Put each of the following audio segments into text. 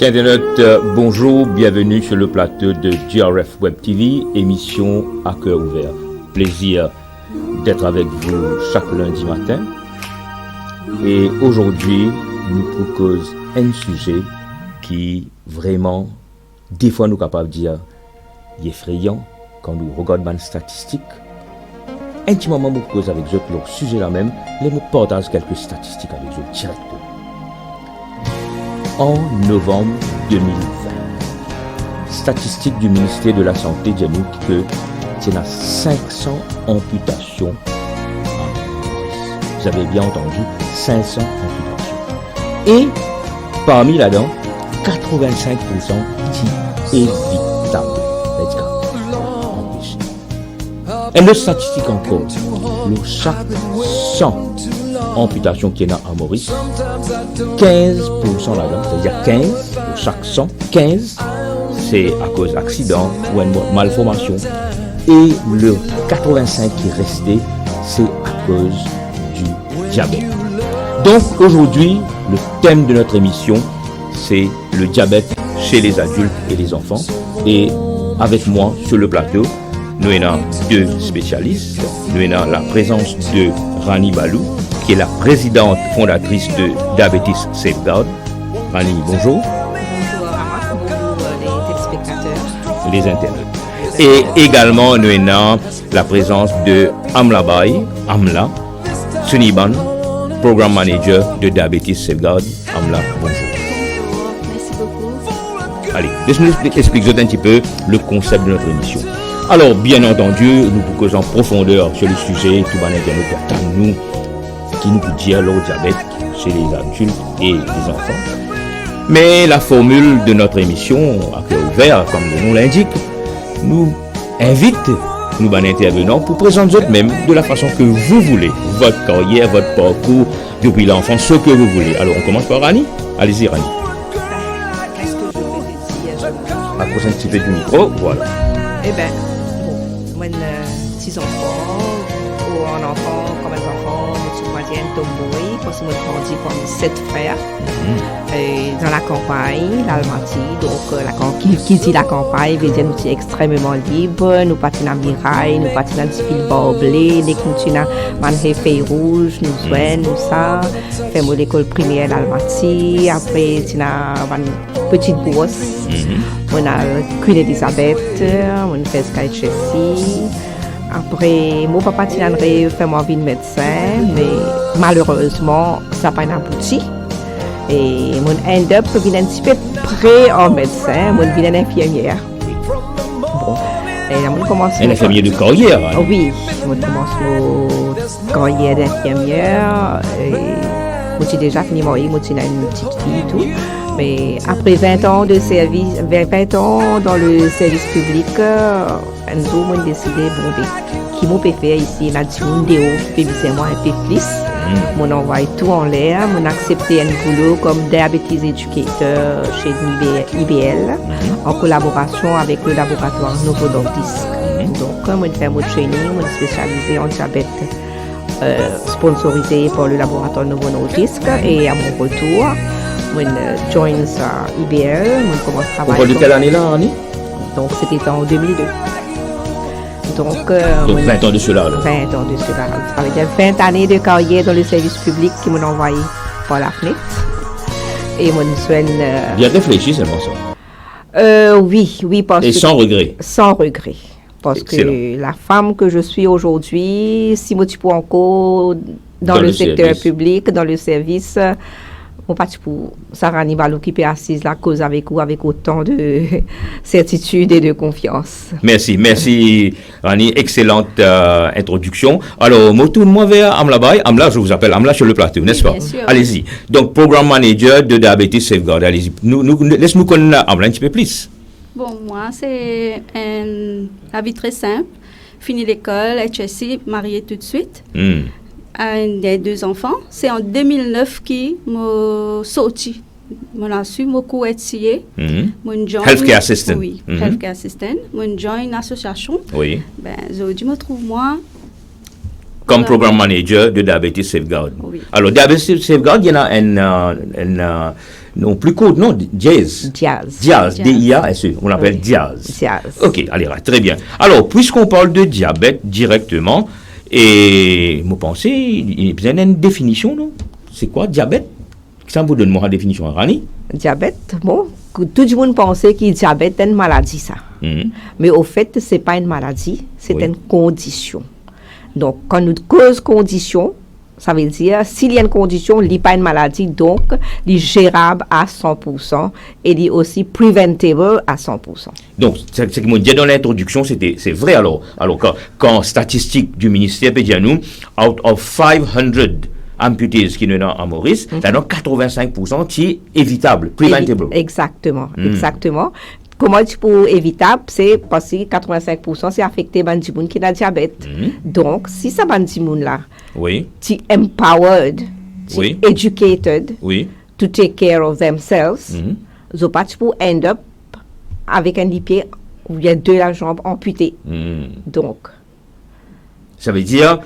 Chers internautes, bonjour, bienvenue sur le plateau de GRF Web TV, émission à cœur ouvert. Plaisir d'être avec vous chaque lundi matin. Et aujourd'hui, nous proposons un sujet qui vraiment, des fois, nous sommes capables de dire, est effrayant quand nous regardons les statistiques. Intimement, nous proposons avec eux leur sujet là même, et nous partageons quelques statistiques avec eux directement. En novembre 2020, statistiques du ministère de la Santé disent que c'est à 500 amputations en Maurice. Vous avez bien entendu, 500 amputations. Et parmi là-dedans, 85% qui est évitable. Et le statistique encore, chaque 100 amputations qu'il y a à Maurice, 15% là-dedans, c'est-à-dire 15 pour chaque 100, 15 c'est à cause d'accident ou une malformation, et le 85 qui est resté, c'est à cause du diabète. Donc aujourd'hui, le thème de notre émission, c'est le diabète chez les adultes et les enfants. Et avec moi sur le plateau, nous avons deux spécialistes. Nous avons la présence de Rani Balou, qui est la présidente fondatrice de Diabetes Safeguard. Rani, bonjour. Bonjour Ramat, bonjour les téléspectateurs. Les internautes. Et également, nous avons la présence de Amla Bay, Amla Suniban, Programme Manager de Diabetes Safeguard. Amla, bonjour. Bonjour, merci beaucoup. Allez, laisse-nous expliquer un petit peu le concept de notre émission. Alors, bien entendu, nous vous causons en profondeur sur le sujet, tout le monde nous qui nous peut dire le diabète chez les adultes et les enfants. Mais la formule de notre émission, à cœur ouvert, comme le nom l'indique, nous invite nous intervenants pour présenter eux-mêmes de la façon que vous voulez, votre carrière, votre parcours depuis l'enfance, ce que vous voulez. Alors, on commence par Rani. Allez-y, Rani. Qu'est-ce que je peux dire? Approche un petit peu du micro, voilà. Eh bien, bon, moi, petits enfants, ou un enfant, comme un enfant, je suis tomboy, parce que moi, je grandis comme 7 frères, dans la campagne, l'Almaty. Donc, qui dit la campagne, veut dire nous sommes extrêmement libres, nous partons dans Mirail, nous partons dans le fil barblé, nous continuons à manger feuilles rouges, nous soignons, nous ça, faisons l'école primaire l'Almaty, après, nous avons une petite brosse, on a Queen Elizabeth, on fait Sky Chelsea. Après, mon papa a fait mon vie de médecin, mais malheureusement, ça n'a pas abouti. Et mon end-up vient un petit peu près en médecin, mon vient infirmière. Bon, et on commence. Un infirmier de carrière. Hein? Oh, oui, on commence ma carrière d'infirmière. Moi, j'ai déjà fini mon moi, j'ai une petite fille et tout. Mais après 20 ans de service, 20 ans dans le service public, un jour, on a décidé, bon, qui m'a fait ici, m'a dit, moi un peu plus. On envoie tout en l'air, on a accepté un boulot comme diabetes educator chez IBL, en collaboration avec le laboratoire Novo Nordisk. Donc, on fait mon training, on est spécialisé en diabète, sponsorisé par le laboratoire Novo Nordisk, et à mon retour, on joins IBL, on commence à travailler. Pourquoi de quelle année là, Annie? Donc c'était en 2002. Donc 20 ans de cela. 20 ans de cela. Ça veut dire 20 années de carrière dans le service public qui m'ont envoyé par la fenêtre. Et mon soigne. Bien réfléchi seulement ça. Oui, parce et que. Sans regret. Sans regret. Parce Excellent. Que la femme que je suis aujourd'hui, si moi tu peux encore dans le secteur service. Public, dans le service. On parti pour Sarah Nibalou qui peut assise la cause avec vous avec autant de certitude et de confiance. Merci Rani, excellente introduction. Alors, moi tourne moi vers Amla Bay. Amla, je vous appelle Amla sur le plateau, n'est-ce pas? Allez-y. Donc, programme manager de Diabetes Safeguard. Allez-y. Laisse-nous connaître Amla un petit peu plus. Bon, moi, c'est la vie très simple. Fini l'école, HSC, mariée tout de suite. Des 2 enfants. C'est en 2009 qui m'a sorti. Mon su beaucoup étudié. Healthcare assistant. Oui, healthcare assistant. Mon join association. Oui. Ben, aujourd'hui, me trouve moi comme programme manager de Diabetes Safeguard. Oui. Alors, Diabetes Safeguard, il y en a non plus court, non, Diaz. Diaz. D-I-A-S-E. On l'appelle Diaz. Diaz. Ok, allez, très bien. Alors, puisqu'on parle de diabète directement, et vous pensez, il y a une définition, non? C'est quoi, diabète? Ça vous donne moi la définition, Rani? Diabète, bon, tout le monde pensait que le diabète est une maladie, ça. Mais au fait, ce n'est pas une maladie, c'est une condition. Donc, quand nous cause condition, ça veut dire, s'il y a une condition, il n'y a pas une maladie, donc, il est gérable à 100% et il est aussi preventable à 100%. Donc, ce que je disais dans l'introduction, c'est vrai alors. Alors, quand statistique du ministère peut dire nous, out of 500 amputés qui sont à Maurice, il y en a 85% qui est évitable, preventable. Exactement. Comment tu peux évitable, c'est parce que 85% c'est affecté par des gens qui ont le diabète. Donc, si ça ban des gens là, tu empowered, tu educated to take care of themselves, tu peux end up avec un pied où il y a deux la jambe amputée. Donc, ça veut dire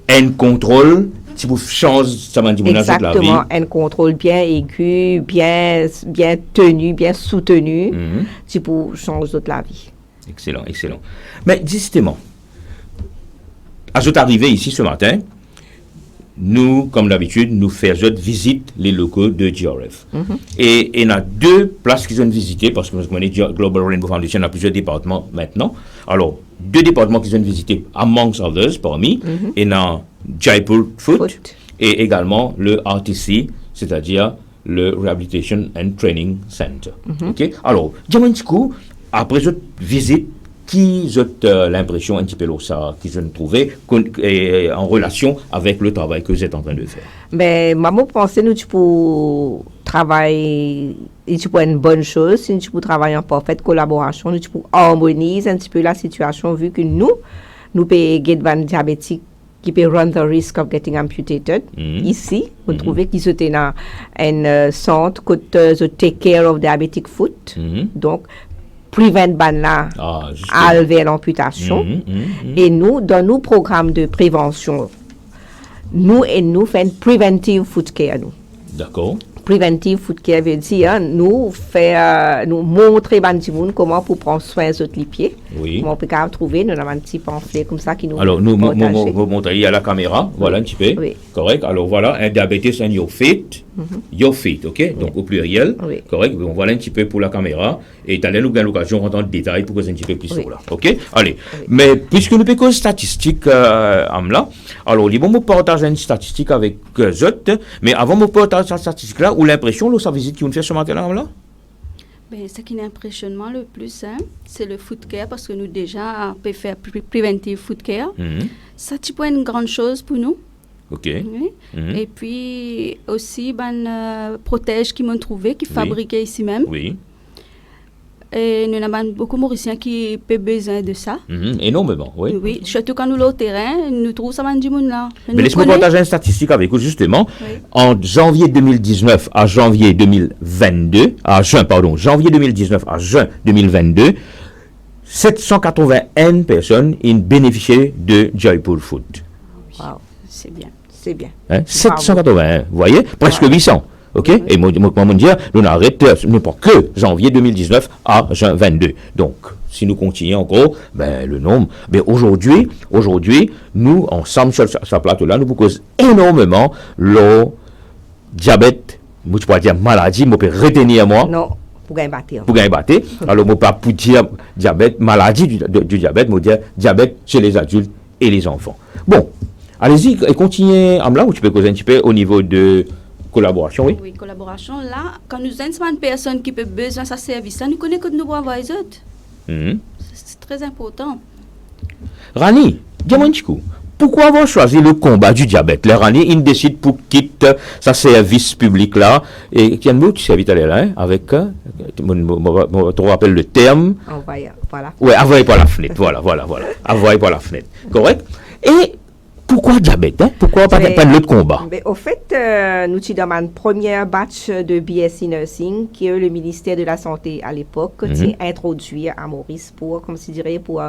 un contrôle. Si vous changez, ça va dire la vie. Exactement, un contrôle bien aigu, bien tenu, bien soutenu, tu peux changer toute la vie. Excellent. Mais justement, à votre arrivée ici ce matin, nous, comme d'habitude, nous faisons visite les locaux de GRF. Et il y a deux places qu'ils ont visitées, parce que vous connaissez Global Rainbow Foundation a plusieurs départements maintenant. Alors, deux départements qu'ils ont visités, amongst others, parmi, et il y a Jaipur Foot et également le RTC, c'est-à-dire le Rehabilitation and Training Center. Ok. Alors, dis-moi après cette visite, qui ont l'impression un petit peu là ça qu'ils ont trouvé en relation avec le travail que vous êtes en train de faire? Mais maman pensait nous tu peux travailler et tu peux une bonne chose si tu peux travailler en parfaite collaboration, nous tu peux harmoniser un petit peu la situation vu que nous peut get van diabétique qui peut run the risk of getting amputated. Ici, on trouvait qu'ils étaient dans un centre qui take care of diabetic foot. Donc prevent banna à enlever l'amputation. Et nous, dans nos programmes de prévention, nous faisons preventive foot care. D'accord. Preventive foot care veut dire nous montrer comment pour prendre soin de les pieds. Comment on peut trouver, nous avons un petit pamphlet comme ça qui nous. Alors nous montrons à la caméra, voilà un petit peu. Correct. Alors voilà, un diabète and your feet, ok. Donc au pluriel, correct. Donc, voilà un petit peu pour la caméra et tu nous avons l'occasion de rentrer dans le détail pour que c'est un petit peu plus sur là, ok. Allez, mais puisque nous avons statistiques là, alors les bons partager une statistique avec eux autres, mais avant de partager cette statistique là, ou l'impression de sa visite qui nous fait ce matin là. Ben, ce qui m'impressionne le plus, c'est le foot care, parce que nous déjà on peut faire preventive foot care. Ça, c'est une grande chose pour nous. Ok. Et puis aussi, protège qui m'ont trouvé, qui fabriqué ici même. Et nous avons beaucoup de Mauriciens qui ont besoin de ça. Énormément, oui. Surtout quand nous sommes au terrain, nous trouvons ça du monde là. Mais laisse-moi partager une statistique avec vous, justement. En janvier 2019 à janvier 2022, janvier 2019 à juin 2022, 781 personnes ont bénéficié de Jaipur Food. Wow, c'est bien. 781, vous voyez, presque 800. Ok, et moi dire, nous n'arrêtons pas que janvier 2019 à juin 22. Donc, si nous continuons encore, le nombre. Mais aujourd'hui, nous, ensemble sur ce plateau-là, nous causons énormément le diabète, je peux dire maladie, je peux retenir moi. Non, pour gagner battre. Alors, je ne peux pas dire diabète, maladie du diabète, je dire diabète chez les adultes et les enfants. Bon, allez-y, et continuez, Amla, ou tu peux causer un petit peu au niveau de collaboration, oui? Oui, collaboration. Là, quand nous avons une personne qui peut besoin de ce service, nous connaissons que nous pouvons avoir les autres. C'est très important. Rani, dis-moi un petit coup. Pourquoi avoir choisi le combat du diabète? Les Rani, ils décident pour quitter ce service public-là. Et qui a un autre service là, avec, tu rappelles le terme? Envoyer, voilà. Oui, envoyer par la fenêtre. Voilà. Envoyer par la fenêtre. Correct? Et pourquoi diabète? Pourquoi pas l'autre combat? Au fait, nous avons une première batch de BSc Nursing que le ministère de la Santé à l'époque a introduit à Maurice pour, comme je dirais, pour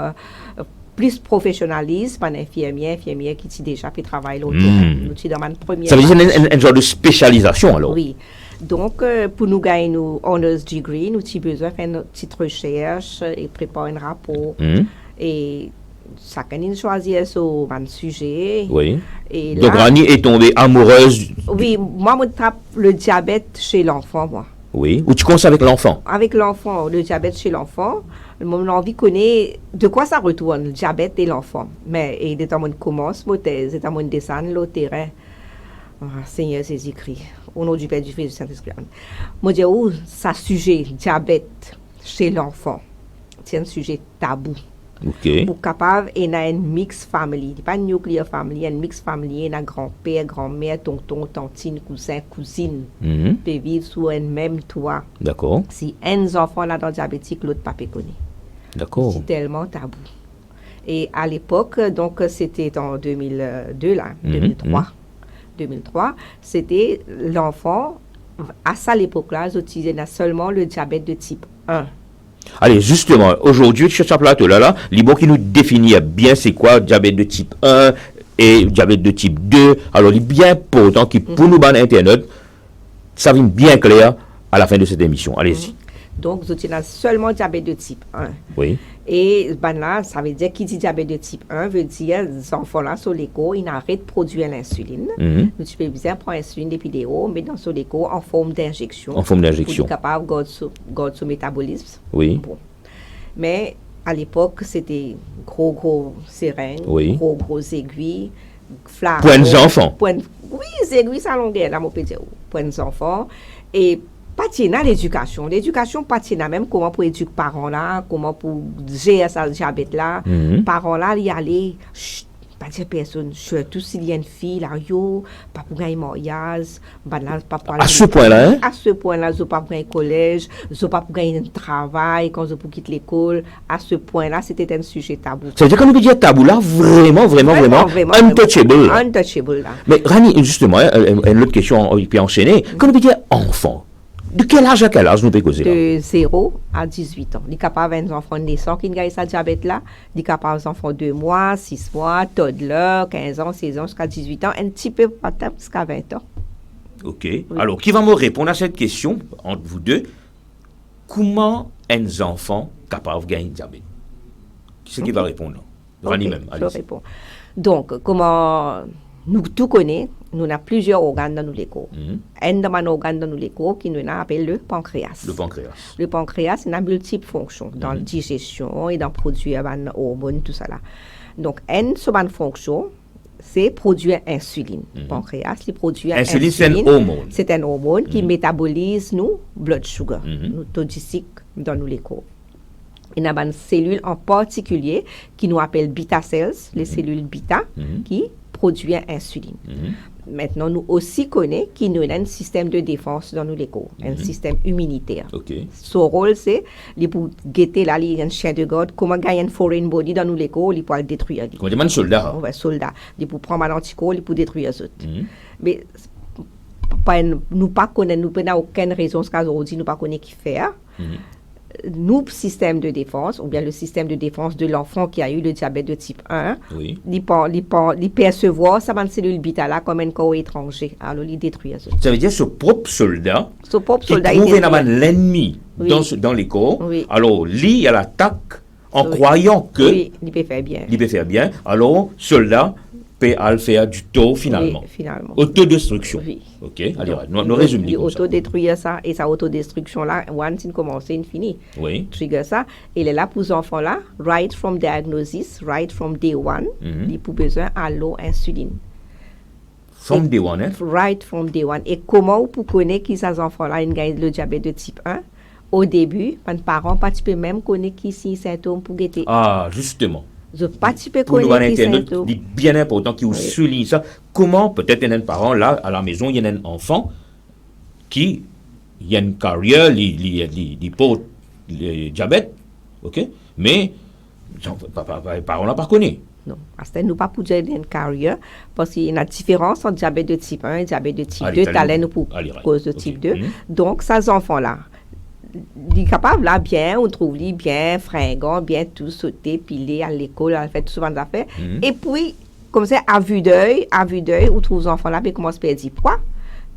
plus professionnalisme par infirmière qui déjà fait travail l'autre. Nous avons une première. Ça veut dire un genre de spécialisation alors? Oui. Donc, pour nous gagner nos honors degree, nous avons besoin de faire une petite recherche et préparer un rapport. Et chacun choisit son sujet. Oui. Et Donc, là, Rani est tombée amoureuse. oui, moi, je tape le diabète chez l'enfant, moi. Oui. Ou tu commences avec l'enfant. Avec l'enfant, le diabète chez l'enfant, mon envie connaît de quoi ça retourne, le diabète et l'enfant. Mais, et de temps, on commence, c'est un dessin, le terrain. Seigneur Jésus-Christ, au nom du Père, du Fils et du Saint-Esprit. Moi, je dis, oh, ça sujet, diabète chez l'enfant, c'est un sujet tabou. OK. Pour capable, il y a une mixed family, pas une nuclear family, une mixed family, il y a grand-père, grand-mère, tonton, tantine, cousin, cousine, peut vivre sous un même toit. D'accord. Si un enfant là dans diabétique, l'autre pas connaît. D'accord. C'est tellement tabou. Et à l'époque, donc c'était en 2002 là, 2003, c'était l'enfant, à ça l'époque-là, ils utilisaient seulement le diabète de type 1. Allez, justement, aujourd'hui, sur ce plateau-là, Libo qui nous définit bien c'est quoi diabète de type 1 et diabète de type 2. Alors, il est bien important que pour nous, Internet, ça vient bien clair à la fin de cette émission. Allez-y. Donc, vous utilisez seulement diabète de type 1. Oui. Et là, ça veut dire qui dit diabète de type 1 veut dire les enfants là sur l'écho, ils n'arrêtent de produire l'insuline. Nous tu peux bien prendre l'insuline depuis des hauts, mais dans sur l'écho en forme d'injection. En forme d'injection. Pour être capable de garder son métabolisme. Oui. Bon. Mais à l'époque, c'était gros seringues, oui. gros aiguilles, flacons. Points d'enfants. Oui, aiguilles à longueur, là, mon petit. Points d'enfants. Et patina l'éducation. L'éducation patina même comment pour éduquer parents là, comment pour gérer ça diabète là. Parents là, y aller, pas dire personne, surtout s'il y a une fille là, yo, pas pour gagner mariage, pas pour à ce point-là, hein? À ce point-là, zo pas pour gagner collège, zo pas pour gagner un travail, quand zo pour quitter l'école, à ce point-là, c'était un sujet tabou. C'est-à-dire qu'on peut dire tabou là, vraiment untouchable. Untouchable là. Mais Rani, justement, une autre question, il peut enchaîner. Qu'on peut dire enfant? De quel âge à quel âge nous peut causer là? De 0 à 18 ans. Il est capable d'avoir un enfant naissant qui a ce diabète là. Il est capable d'avoir un enfant de 2 mois, 6 mois, toddler, 15 ans, 16 ans, jusqu'à 18 ans, un petit peu pas tard jusqu'à 20 ans. OK. Oui. Alors, qui va me répondre à cette question, entre vous deux? Comment un enfant capable de gagner le diabète? Qui c'est qui va répondre? Rani même. Je réponds. Donc, comment nous tout connaissons, nous avons plusieurs organes dans nos corps. Un de nos organes dans nos corps qui nous appelle le pancréas. Le pancréas. Le pancréas, il a multiples fonctions dans la digestion et dans produire des hormones, tout ça là. Donc, une seule fonction, c'est produire insuline. Le pancréas, il produit insuline. C'est un hormone. C'est un hormone qui métabolise nos blood sugar, nos taux glycémiques dans nos corps. Il y a une cellule en particulier qui nous appelle beta cells, les cellules bêta, qui produisent insuline. Maintenant, nous aussi connaissons qu'il y a un système de défense dans nos corps, un système immunitaire. Son rôle, c'est pour guetter là, il y a un chien de garde, comment gagner un foreign body dans nos corps, il peut le détruire. Comment dire un soldat? Un soldat. Il peut prendre un anticorps, il peut détruire les autres. Mais nous pas connaissons, nous n'avons aucune raison, ce qu'aujourd'hui, nous pas connaissons qui faire. Nous, système de défense, ou bien le système de défense de l'enfant qui a eu le diabète de type 1, il percevoir sa cellule bêta là comme un corps étranger. Alors, il détruit ça. Ça veut dire ce propre soldat qui trouve l'ennemi dans les corps. Alors, lui, il l'attaque en croyant que il peut faire bien. Il peut faire bien. Alors, soldat peut faire du tort finalement. Finalement. Autodestruction. OK, allez, nous résumons. Il autodétruire ça, et sa autodestruction-là, once il commence, il finit. Trigger ça. Il est là pour ces enfants-là, right from diagnosis, right from day one, il a besoin à l'eau insuline. From day one, hein? Right from day one. Et comment vous connaissez que ces enfants-là ont le diabète de type 1? Au début, les parents ne même connaissent qui sont les symptômes pour guetter. Ah, justement. Je participe pour nous Internet, c'est bien important qu'il souligne ça. Comment peut-être un parent là à la maison, il y a un enfant qui il y a une carrière, il porte le diabète, ok, mais les parents là pas connaît. Non, parce que nous pas pour dire une carrière parce qu'il y a une différence entre diabète de type 1 et diabète de type 2, talent pour cause de type 2. Donc ces enfants là il est capable là bien, on trouve lui bien fringant, bien tout sauté, pilé à l'école, elle fait tout souvent d'affaires. Et puis comme ça à vue d'œil, on trouve les enfants là puis commence à perdre poids,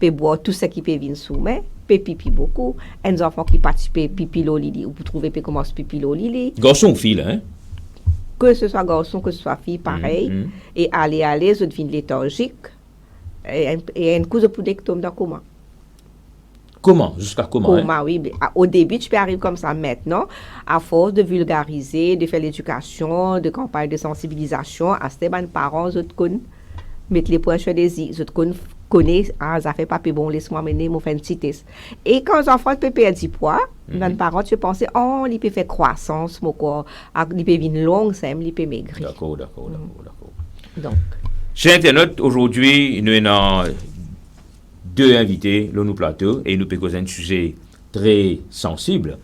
peut boire tout ce qui peut venir sous mais peut pipi beaucoup. Un enfant qui participe pipi loli ou vous trouvez peut commencer pipi loli. Garçon ou fille, hein? Que ce soit garçon, que ce soit fille, pareil. Et aller, je deviens léthargique. Et un coup de poudectome dans comment? Comment? Jusqu'à comment? Comment, oui. Au début, tu peux arriver comme ça. Maintenant, à force de vulgariser, de faire l'éducation, de campagne de sensibilisation, à ces parents, je te connais, mettre les points sur les i, je te connais, ça fait pas bon, laisse-moi mener, mon fait une petite test. Et quand les enfants peuvent perdre du poids, les parents, tu penses, oh, ils peuvent faire croissance, mon corps, ils peuvent une longue sème, ils peuvent maigrir. D'accord. Donc. Chez Internet, aujourd'hui, nous avons 2 invités, là, nous plateau, et nous pouvons causer un sujet très sensible,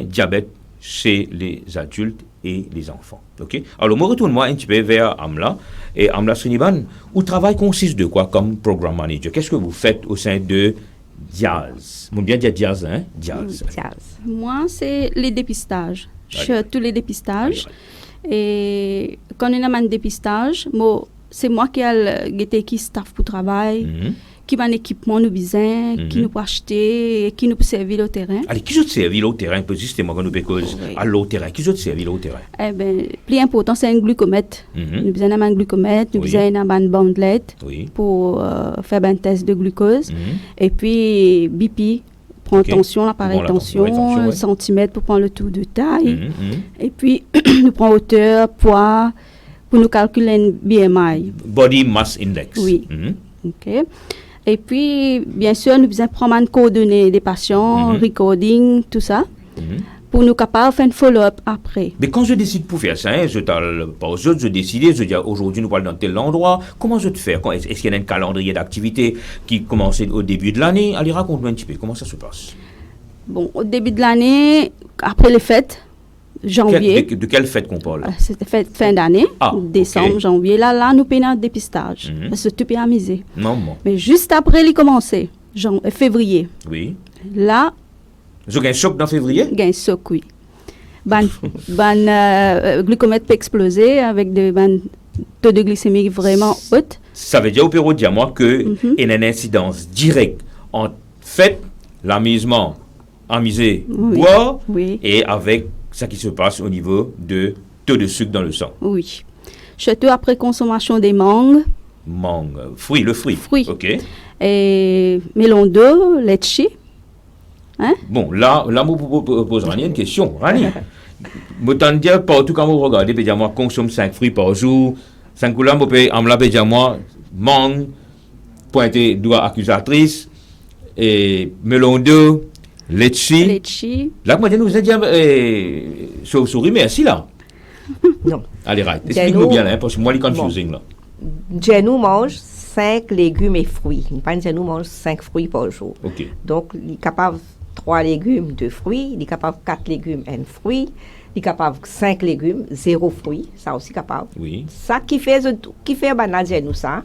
diabète chez les adultes et les enfants. Okay? Alors, moi, retourne-moi un petit peu vers Amla. Et Amla Srinivan, où le travail consiste de quoi comme programme manager? Qu'est-ce que vous faites au sein de Diaz? Mon bien dire Diaz, hein? Diaz. Moi, c'est les dépistages. Je fais tous les dépistages. Et quand on a un dépistage, c'est moi qui ai le staff pour travail. Qui va un équipement nous besoin, qui nous peut acheter, qui nous peut servir au terrain. Allez, qui peut servir au terrain, justement, quand nous cause à l'au terrain? Qui peut servir au terrain? Eh bien, plus important, c'est un glucomètre. Nous besoin d'un glucomètre, nous besoin d'un bandelette pour faire un test de glucose. Et puis, BP, prendre tension, l'appareil tension, centimètre pour prendre le tour de taille. Et puis, nous prenons hauteur, poids, pour nous calculer un BMI. Body Mass Index. Oui. OK. Et puis, bien sûr, nous besoin prendre les coordonnées des patients, recording, tout ça, pour nous capables de faire un follow-up après. Mais quand je décide pour faire ça, je décide, je dis aujourd'hui nous parlons dans tel endroit, comment je te fais? Est-ce qu'il y a un calendrier d'activité qui commence au début de l'année? Allez, raconte-moi un petit peu, comment ça se passe? Bon, au début de l'année, après les fêtes, janvier. De quelle fête qu'on parle? C'était fin d'année, décembre, janvier. Là, nous payons un dépistage. Parce que tout est amusé. Non. Mais juste après, il commençait, février. Oui. Là. Vous avez un choc dans février? Un choc, oui. Glucomètre peut exploser avec des taux de glycémie vraiment hautes. Ça veut dire au Pérou, dis-moi qu'il y a une incidence directe en fait l'amusement, amuser, boire, et avec ce qui se passe au niveau de taux de sucre dans le sang. Oui. Surtout après consommation des mangues. Le fruit. OK. Et melon d'eau, litchi. Hein? Bon, là, je vous pose une question. Rani, je t'en dis partout quand vous regardez, je consomme 5 fruits par jour. 5 couleurs, je mangue, pointer doigt accusatrice, et melon d'eau, litchi. Là, moi, je nous ai dit, chauve-souris, merci là. Non. Allez, right. Explique-nous bien, là, parce que moi, je suis confusing là. Nous mange 5 légumes et fruits. Nous mange 5 fruits par jour. Okay. Donc, il est capable 3 légumes, 2 fruits. Il est capable 4 légumes, 1 fruit. Il est capable 5 légumes, 0 fruits. Ça aussi capable. Oui. Ça qui fait nous ça.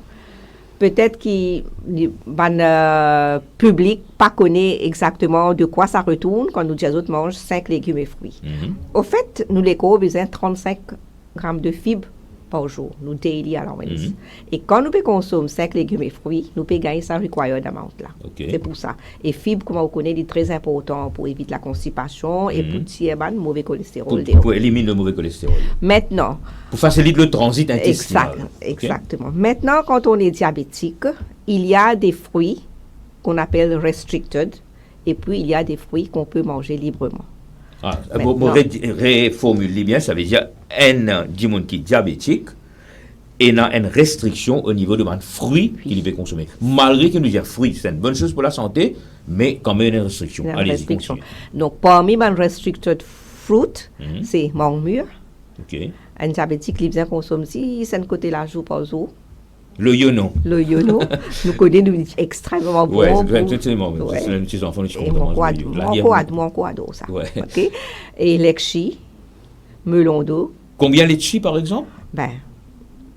Peut-être que le public pas connaît exactement de quoi ça retourne quand nous disons mange 5 légumes et fruits. Au fait, nous les avons besoin de 35 grammes de fibres par jour, nous daily allowance. Et quand nous consommons 5 légumes et fruits, nous pouvons gagner ça required amount là. Okay. C'est pour ça. Et fibres, comme vous connaissez, est très important pour éviter la constipation et pour tirer le mauvais cholestérol. Pour éliminer le mauvais cholestérol. Maintenant. Pour faciliter le transit intestinal. Exactement. Maintenant, quand on est diabétique, il y a des fruits qu'on appelle restricted et puis il y a des fruits qu'on peut manger librement. Reformuler bien, ça veut dire un monde qui est diabétique et a une restriction au niveau de man fruits qu'il peut consommer. Malgré que nous disons fruits, c'est une bonne chose pour la santé, mais quand même une restriction. Allez-y, continue. Donc, parmi les restricted fruits, c'est mangue mûre. Okay. Un diabétique, il consomme 6 côté la jour par jour. Le yono. Nous connaissons extrêmement bon. Oui, exactement. C'est un petit enfant qui mon quadro, ça. Ouais. Okay. Et l'exchi, melon d'eau. Combien l'exchi, par exemple?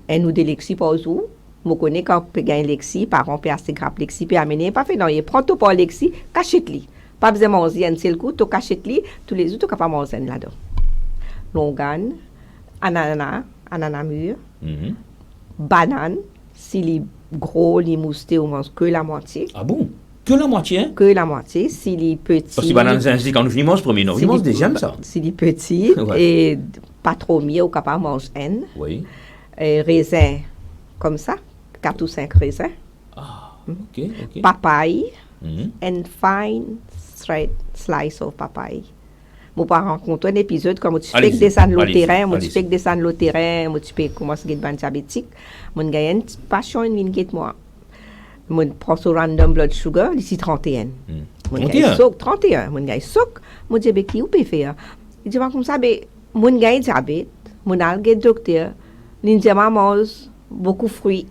Un ou deux l'exchi par jour. Je connais quand on gagne l'exchi, par exemple, assez grave l'exchi, puis amener, pas fait non, il prend tout par l'exchi, cachette-li. Pas besoin de manger un seul coup, tu cachette-li, tous les autres, tu pas manger là-dedans. Longan, ananas mûr, banane. Si les gros, les moustés, on mange que la moitié. Ah bon? Que la moitié, hein? Que la moitié, s'il est petit. Parce que banane, c'est quand nous finissons premier, non, ils déjà ça. S'il est petit, et pas trop mieux, ou capable de manger N. Oui. Et raisin, comme ça, 4 ou 5 raisins. Ah, ok. Papaye, and fine slice of papaye. Mon pas rencontré un épisode comme tu fais que descendre le terrain, moi tu fais que descendre le terrain, moi tu fais commencer à être diabétique, mon gars une passion une vingt moi. Mon prend son random blood sugar, ici 31. Mon gars souk 31, mon gars souk, mon dit ben qui ou peut faire. Il dit comme ça ben mon gars diabète, mon algue docteur, l'indiama mange beaucoup fruits.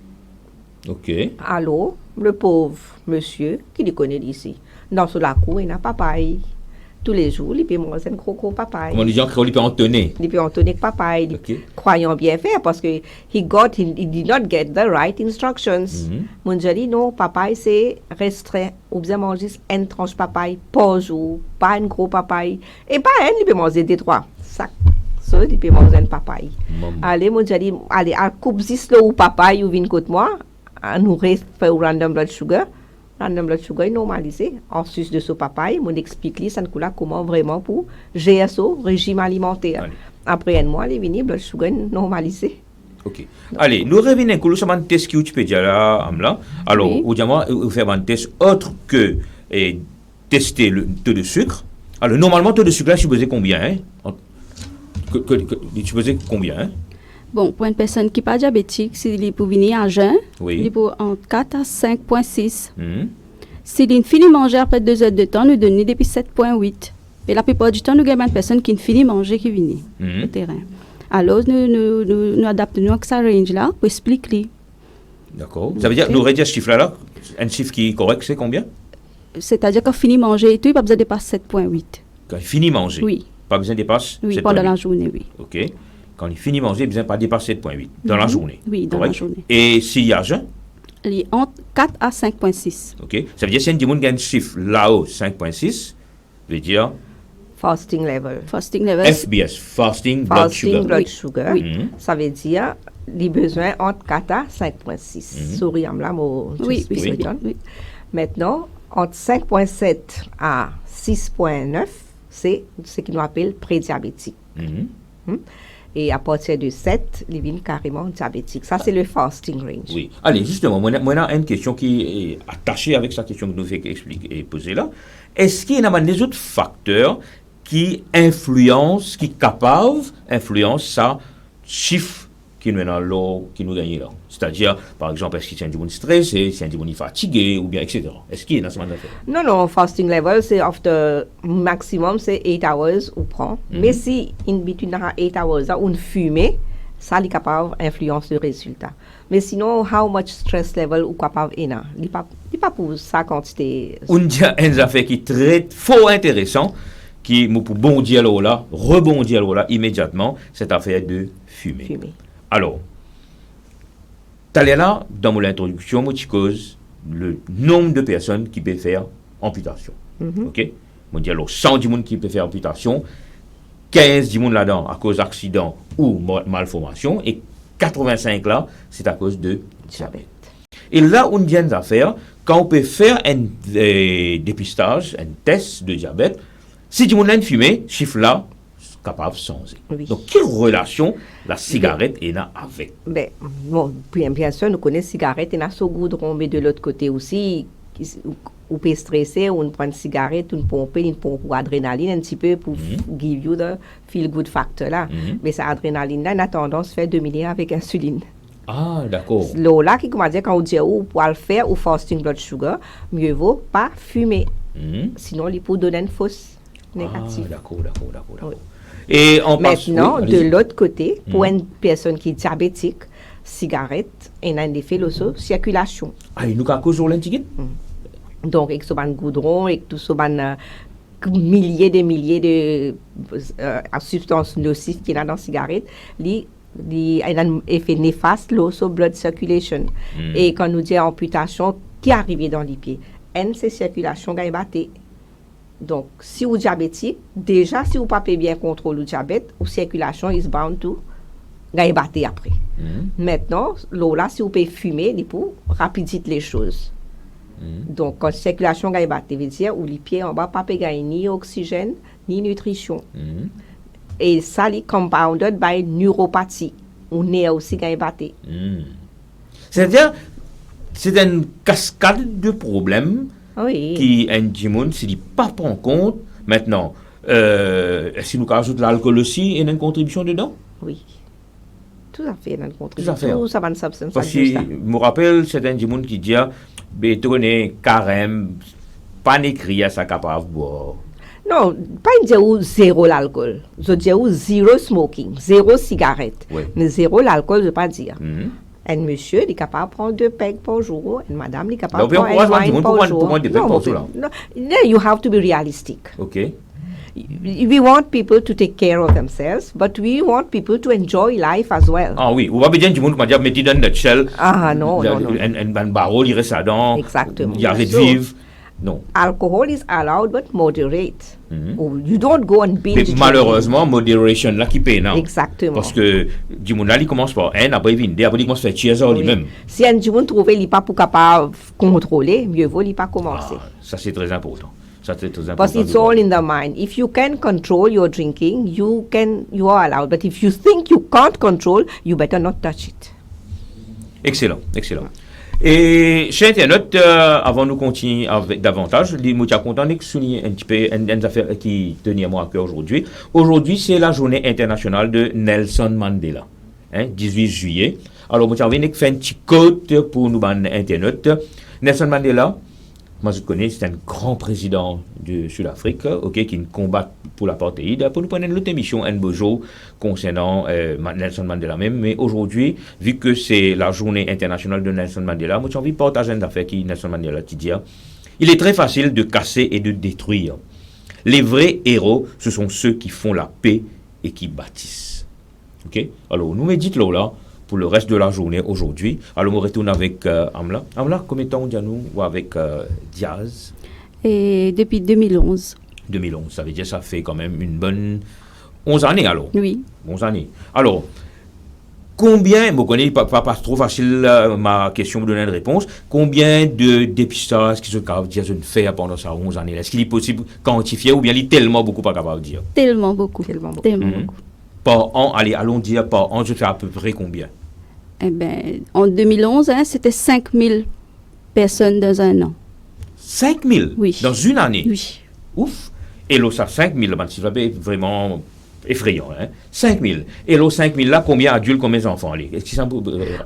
OK. Alors, le pauvre monsieur qui le connaît ici, dans sur la cour, il n'a papaye. Tous les jours, il peut manger un croco papaye. Comment les gens croient qu'il peut en tenir? Il peut en tenir papaye. Croyant bien faire parce que he did not get the right instructions. Mon dit non, papaye c'est restreint. Ou bien manger une tranche papaye par jour, pas un gros papaye. Et pas un, il peut manger des 3 sacs. Ça, il peut manger un papaye. Allez, mon dit, allez, à coupe 10 ou papaye ou vin côté moi, à nous reste faire random blood sugar. Random blood sugar est normalisé. En sus de ce papaye, on explique ça comment vraiment pour gérer ce régime alimentaire. Après un mois, les vignes blood sugar est normalisé. OK. Allez, nous revenons sur un test que tu peux dire là, Amla. Alors, vous faites un test autre que tester le taux de sucre. Alors, normalement, le taux de sucre là, tu pesais combien? Tu pesais combien? Bon, pour une personne qui n'est pas diabétique, s'il est pour venir à jeun, il est pour entre 4 à 5,6. S'il est fini manger après 2 heures de temps, nous donnons depuis 7,8. Et la plupart du temps, nous avons une personne qui finit manger qui vient au terrain. Alors, nous adaptons à ce range-là pour expliquer. D'accord. Ça veut dire, nous réduisons ce chiffre-là, un chiffre qui est correct, c'est combien? C'est-à-dire qu'on finit manger et tout, il n'y a pas besoin de dépasser 7,8. Quand il finit manger? Oui. Pas besoin de dépasser 7,8? Oui, pendant la journée, oui. OK. Quand il finit manger, il ne besoin pas dépasser 7,8 dans la journée. Oui, dans la journée. Et s'il y a jeun? Il est entre 4 à 5,6. OK. Ça veut dire si un monde gagne un chiffre là-haut, 5,6, veut dire fasting level. Fasting level. FBS, fasting blood sugar. Blood sugar. Ça veut dire les besoins entre 4 à 5,6. Souris là, oui. Maintenant, entre 5,7 à 6,9, c'est ce qu'on appelle prédiabétique. Et à partir de 7, il devient carrément diabétique. Ça, c'est le fasting range. Oui. Allez, justement, moi, j'ai une question qui est attachée avec sa question que nous fait expliquer et poser là. Est-ce qu'il y a des autres facteurs qui influencent, qui capables influencent ça chiffre qui nous gagne là? C'est-à-dire, par exemple, est-ce qu'il y a un monde stressé, est-ce qu'il y a un monde fatigué, ou bien, etc. Est-ce qu'il y a ce affaire? Non, fasting level, c'est after maximum, c'est 8 hours ou prend. Mais si, in between 8 hours, on fume, ça est capable d'influencer le résultat. Mais sinon, how much stress level ou capable il n'est pas pour sa quantité. On dit une affaire qui est très fort intéressant, qui, pour bondir là, rebondir là, immédiatement, cette affaire de fumer. Alors, là, dans mon introduction, je cause le nombre de personnes qui peuvent faire amputation. OK? Je dis alors 100 personnes qui peuvent faire amputation, 15 personnes là-dedans à cause d'accident ou malformation, et 85 là, c'est à cause de diabète. Et là, on vient à faire, quand on peut faire un dépistage, un test de diabète, si du monde a fumé, chiffre là, capable de changer. Donc, quelle relation la cigarette est là avec? Bien sûr, nous connaissons la cigarette, et la goudron, mais de l'autre côté aussi, on peut stresser, on prend une cigarette, on pompe, une pompe pour adrénaline, un petit peu pour give you the feel good factor là. Mais cette adrénaline là, a tendance à faire dominer avec insuline. Ah, d'accord. Là, qui comment dire, quand on dit pour le faire, ou fasting blood sugar, mieux vaut pas fumer. Sinon, il peut donner une fausse négative. Ah, d'accord. Oui. Et maintenant, de l'autre côté, pour une personne qui est diabétique, cigarette, il y a un effet sur circulation. Ah, il nous a causé sur l'antiquité? Donc, avec ce goudron, avec tout ce milliers de substances nocives qu'il y a dans la cigarette, il y a un effet néfaste sur blood circulation. Et quand nous disons amputation, qui arrive dans les pieds? C'est circulation qui est battue. Donc, si vous êtes diabétique, déjà, si vous n'avez pas bien contrôler le diabète, la circulation is bound to gagner après. Maintenant, là, si vous pouvez fumer, il faut rapidiser les choses. Donc, quand la circulation gagne battre, veut dire où les pieds en bas, pas gagne ni oxygène, ni nutrition. Et ça, est compounded by neuropathie. On est aussi gagne battre. C'est-à-dire, c'est une cascade de problèmes Oui. qui un s'il pas prend en compte. Maintenant, si nous rajoutons l'alcool aussi, il y a une contribution dedans? Oui. Tout à fait, dans le Tout à fait. Tout ça va de substance. Parce que je me rappelle, c'est un monde qui dit, bétonné, carême, pas écrit à ça capable de boire. Non, pas une dire zéro l'alcool. Je dis zéro smoking, zéro cigarette. Oui. Mais zéro l'alcool, je ne veux pas dire. Un monsieur il est capable de prendre 2 pegs par jour, une madame il est capable de prendre un wine par jour. Pour 2 pegs par jour. No, you have to be realistic. OK. We want people to take care of themselves, but we want people to enjoy life as well. Ah oui, on va bien dire, comment dire, mettez dans notre shell. Ah non, non, non. Un barreau, il reste dedans. Exactement. Il arrête de vivre. Non. Alcohol is allowed, but moderate. You don't go and binge. Mais malheureusement, moderation là qui paye, non? Exactement. Parce que du monde là, il commence par un, après il vient deux, après il commence à faire cheers Oui. lui-même. Si un jour trouve il n'est pas pour capable contrôler, mieux vaut il pas commencer. Ah, ça c'est très important. Ça c'est très important. Because it's all in the mind. If you can control your drinking, you are allowed. But if you think you can't control, you better not touch it. Excellent, excellent. Et chez Internet, avant de continuer avec davantage, je suis content de souligner un petit peu une affaire qui tenait à moi à cœur aujourd'hui. Aujourd'hui, c'est la journée internationale de Nelson Mandela, 18 juillet. Alors, je vais faire un petit code pour nous dans Internet. Nelson Mandela, moi je connais, c'est un grand président de Sud-Afrique, qui combat pour l'apartheid. Pour nous prendre une autre émission, un beau jour, concernant Nelson Mandela même. Mais aujourd'hui, vu que c'est la journée internationale de Nelson Mandela, moi j'ai envie de partager une affaire qui Nelson Mandela qui dit, il est très facile de casser et de détruire. Les vrais héros, ce sont ceux qui font la paix et qui bâtissent. OK? Alors, nous méditons là pour le reste de la journée aujourd'hui. Alors, on retourne avec Amla. Amla, combien de temps on nous ou avec Diaz? Et depuis 2011. 2011, ça veut dire que ça fait quand même une bonne 11 années alors. Oui. 11 années. Alors, combien, vous connaissez, pas trop facile ma question, me donner une réponse, combien de dépistages qui se capable de dire je ne fais pendant ça 11 années? Est-ce qu'il est possible de quantifier ou bien il est tellement beaucoup pas capable de dire? Tellement beaucoup. Tellement beaucoup. Tellement beaucoup. Par an, allons dire par an, je fais à peu près combien? Eh bien, en 2011, c'était 5000 personnes dans un an. 5000? Oui. Dans une année? Oui. Ouf! Et là, ça 5000, c'est vraiment effrayant. 5000. Et là, 5000 là, combien adultes, combien d'enfants? Est-ce que ça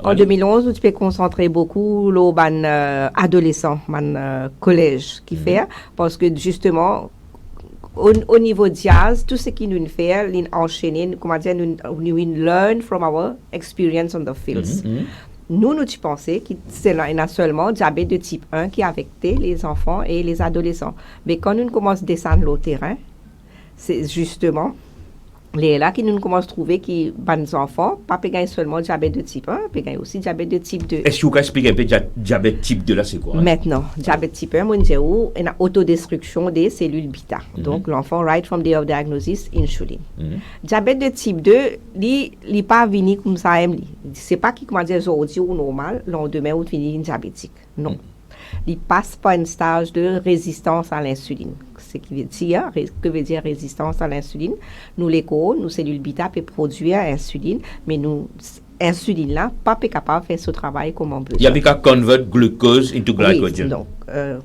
en 2011, tu peux concentrer beaucoup les adolescents, collège qui fait, parce que justement, au niveau Diaz, tout ce qui nous fait, enchaîner, comment dire, nous learn from our experience on the fields. Nous pensons que c'est là seulement diabète de type 1 qui affecte les enfants et les adolescents. Mais quand nous commençons à descendre le terrain, c'est justement là que nous commençons à trouver que les enfants, pas seulement diabète de type 1, mais aussi diabète de type 2. Est-ce que vous pouvez expliquer un peu diabète type 2 là, c'est quoi? Maintenant, diabète type 1, on dit une autodestruction des cellules bêta. Donc, l'enfant, right from day of diagnosis, insuline. Diabète de type 2, il n'est pas venu comme ça. C'est pas qui, comment dire, aujourd'hui ou normal, le lendemain, ou finit diabétique. Non. Il passe par un stage de résistance à l'insuline. Ce qui veut dire, que veut dire résistance à l'insuline? Nous, nos cellules bêta peuvent produire insuline, mais nous, insuline là, pas capable de faire ce travail comme on besoin. Il n'y a pas qu'à convert glucose into glycogen. Oui, donc,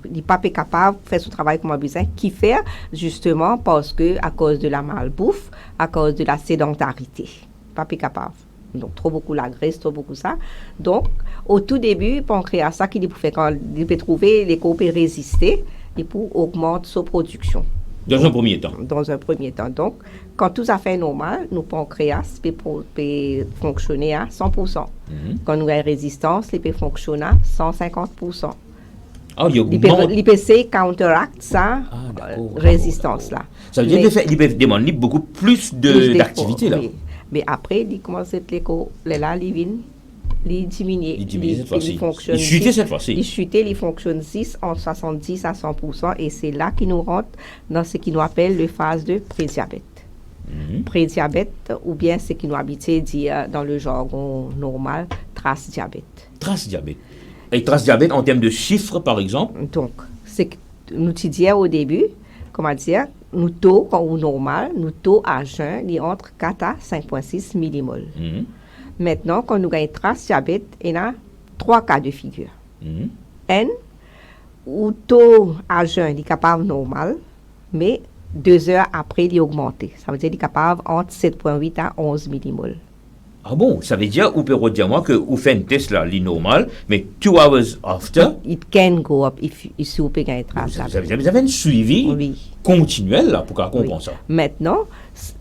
il n'est pas capable de faire ce travail comme on besoin, qui fait justement parce que, à cause de la malbouffe, à cause de la sédentarité. Pas capable. Donc, trop beaucoup la graisse, trop beaucoup ça. Donc, au tout début, le pancréas, ça qu'il peut faire quand il peut trouver les corps peut résister, et pour augmenter sa production. Dans un premier temps. Dans un premier temps. Donc, quand tout ça fait normal, nos pancréas peut fonctionner à 100%. Quand nous avons résistance, il peut fonctionner à 150%. Ah, L'IPC counteract ça, résistance là. Ça veut dire qu'il peut demander beaucoup plus d'activité là. Oui. Mais après, il commence à être là, il diminue. Il diminue cette fois-ci. Il chute cette fois-ci. Il chute, il fonctionne 6 en 70 à 100%. Et c'est là qu'il nous rentre dans ce qu'il nous appelle le phase de prédiabète. Prédiabète, ou bien ce qu'il nous habitué dire dans le jargon normal, trace diabète. Trace diabète. Et trace diabète en termes de chiffres, par exemple? Donc, c'est que nous te disons au début, comment dire, nous taux, quand on normal, nous taux à jeun, il est entre 4 à 5,6 millimoles. Maintenant, quand nous gagnons trace diabète, il y a 3 cas de figure. N, où taux à jeun est capable normal, mais 2 heures après, il est augmenté. Ça veut dire qu'il est capable entre 7,8 à 11 millimoles. Ah bon, ça veut dire, vous pouvez dire moi que vous faites un test là, normal, mais 2 hours after, It can go up if you peut gagner trace diabète. vous avez un suivi Oui. continuel là pour qu'on comprenne ça. Maintenant,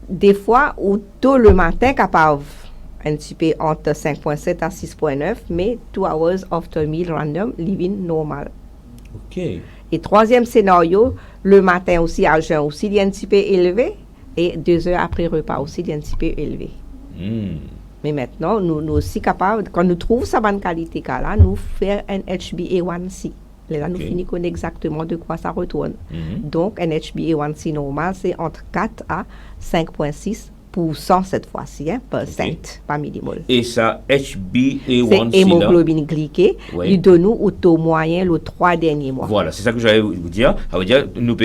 des fois, où tôt le matin, capable un petit peu entre 5,7 à 6,9, mais 2 hours after meal random, living normal. Ok. Et troisième scénario, le matin aussi, à jeun aussi, il est un petit peu élevé, et 2 heures après repas aussi, il est un petit peu élevé. Mais maintenant, nous aussi capables, quand nous trouvons sa bonne qualité, là, nous faire un HbA1c. Là, nous finissons exactement de quoi ça retourne. Donc, un HbA1c normal, c'est entre 4 à 5,6% cette fois-ci, hein, pas millimole. Et ça, HbA1c, c'est hémoglobine glyquée, oui. Il donne nous au taux moyen les 3 derniers mois. Voilà, c'est ça que j'allais vous dire. Ça veut dire nous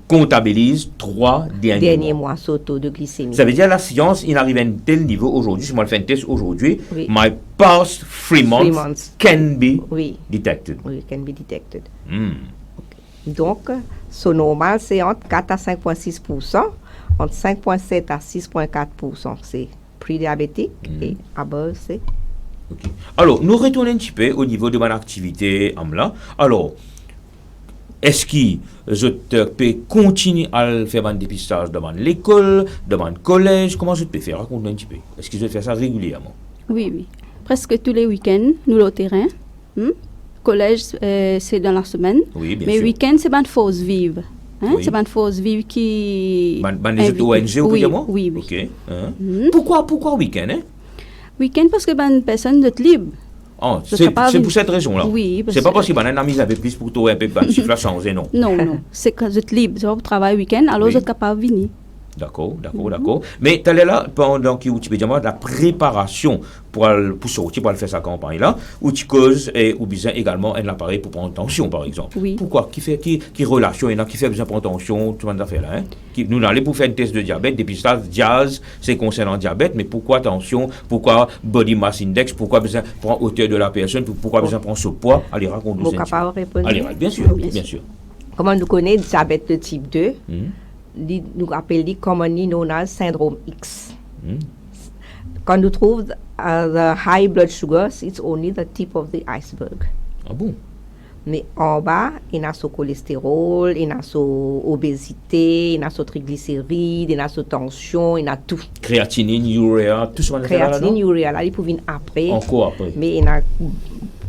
comptabilise 3 derniers mois. Sur taux de glycémie. Ça veut dire la science, il arrive à un tel niveau aujourd'hui. Si moi je fais un test aujourd'hui, Oui. my past 3 months can be Oui. detected. Oui, can be detected. Donc, ce normal, c'est entre 4 à 5,6%, entre 5,7 à 6,4%, c'est prédiabétique, et à bas, c'est... Okay. Alors, nous retournons un petit peu au niveau de mon activité, Amla. Alors, est-ce que je peux continuer à faire un dépistage dans l'école, dans le collège? Comment je peux faire? Raconte-moi un petit peu. Est-ce que je vais faire ça régulièrement? Oui. Presque tous les week-ends, nous au terrain. Collège, c'est dans la semaine. Oui, bien mais sûr. week-end, c'est une fausse vive. Oui. C'est une fausse vive qui... Les ONG ou évidemment? Oui. Ok. Pourquoi week-end? Week-end, parce que une personne est libre. Oh, c'est pour cette raison-là. Oui. C'est pas parce qu'il y a un ami avec plus pour toi un peu de chiffre à changer, non? Non. C'est que vous êtes libre. C'est pour travailler week-end, alors vous êtes capable de venir. D'accord. Mais tu es là pendant que tu peux dire la préparation pour sortir, pour faire sa campagne-là, où tu causes ou besoin également un appareil pour prendre tension, par exemple. Oui. Pourquoi? Qui relation il y en a qui fait besoin de prendre tension, tout le monde a fait là, hein? Nous allons pour faire un test de diabète, dépistage, jazz, c'est concernant diabète, mais pourquoi tension, pourquoi body mass index, pourquoi besoin de prendre hauteur de la personne, pourquoi besoin de prendre ce poids? Allez, raconte-nous ça. Capable de répondre? Allez, bien sûr. Comment nous connaissons le diabète de type 2? Nous appelons commonly known as syndrome X. Quand nous trouvons the high blood sugar, it's only the tip of the iceberg. Ah bon? Mais en bas, il y a son cholestérol, il y a son obésité, il y a son triglycérides, il y a son tension, il y a tout. Créatinine, uréa, tout ça. Créatinine, uréa, là, il peut venir après. Encore après. Mais il y a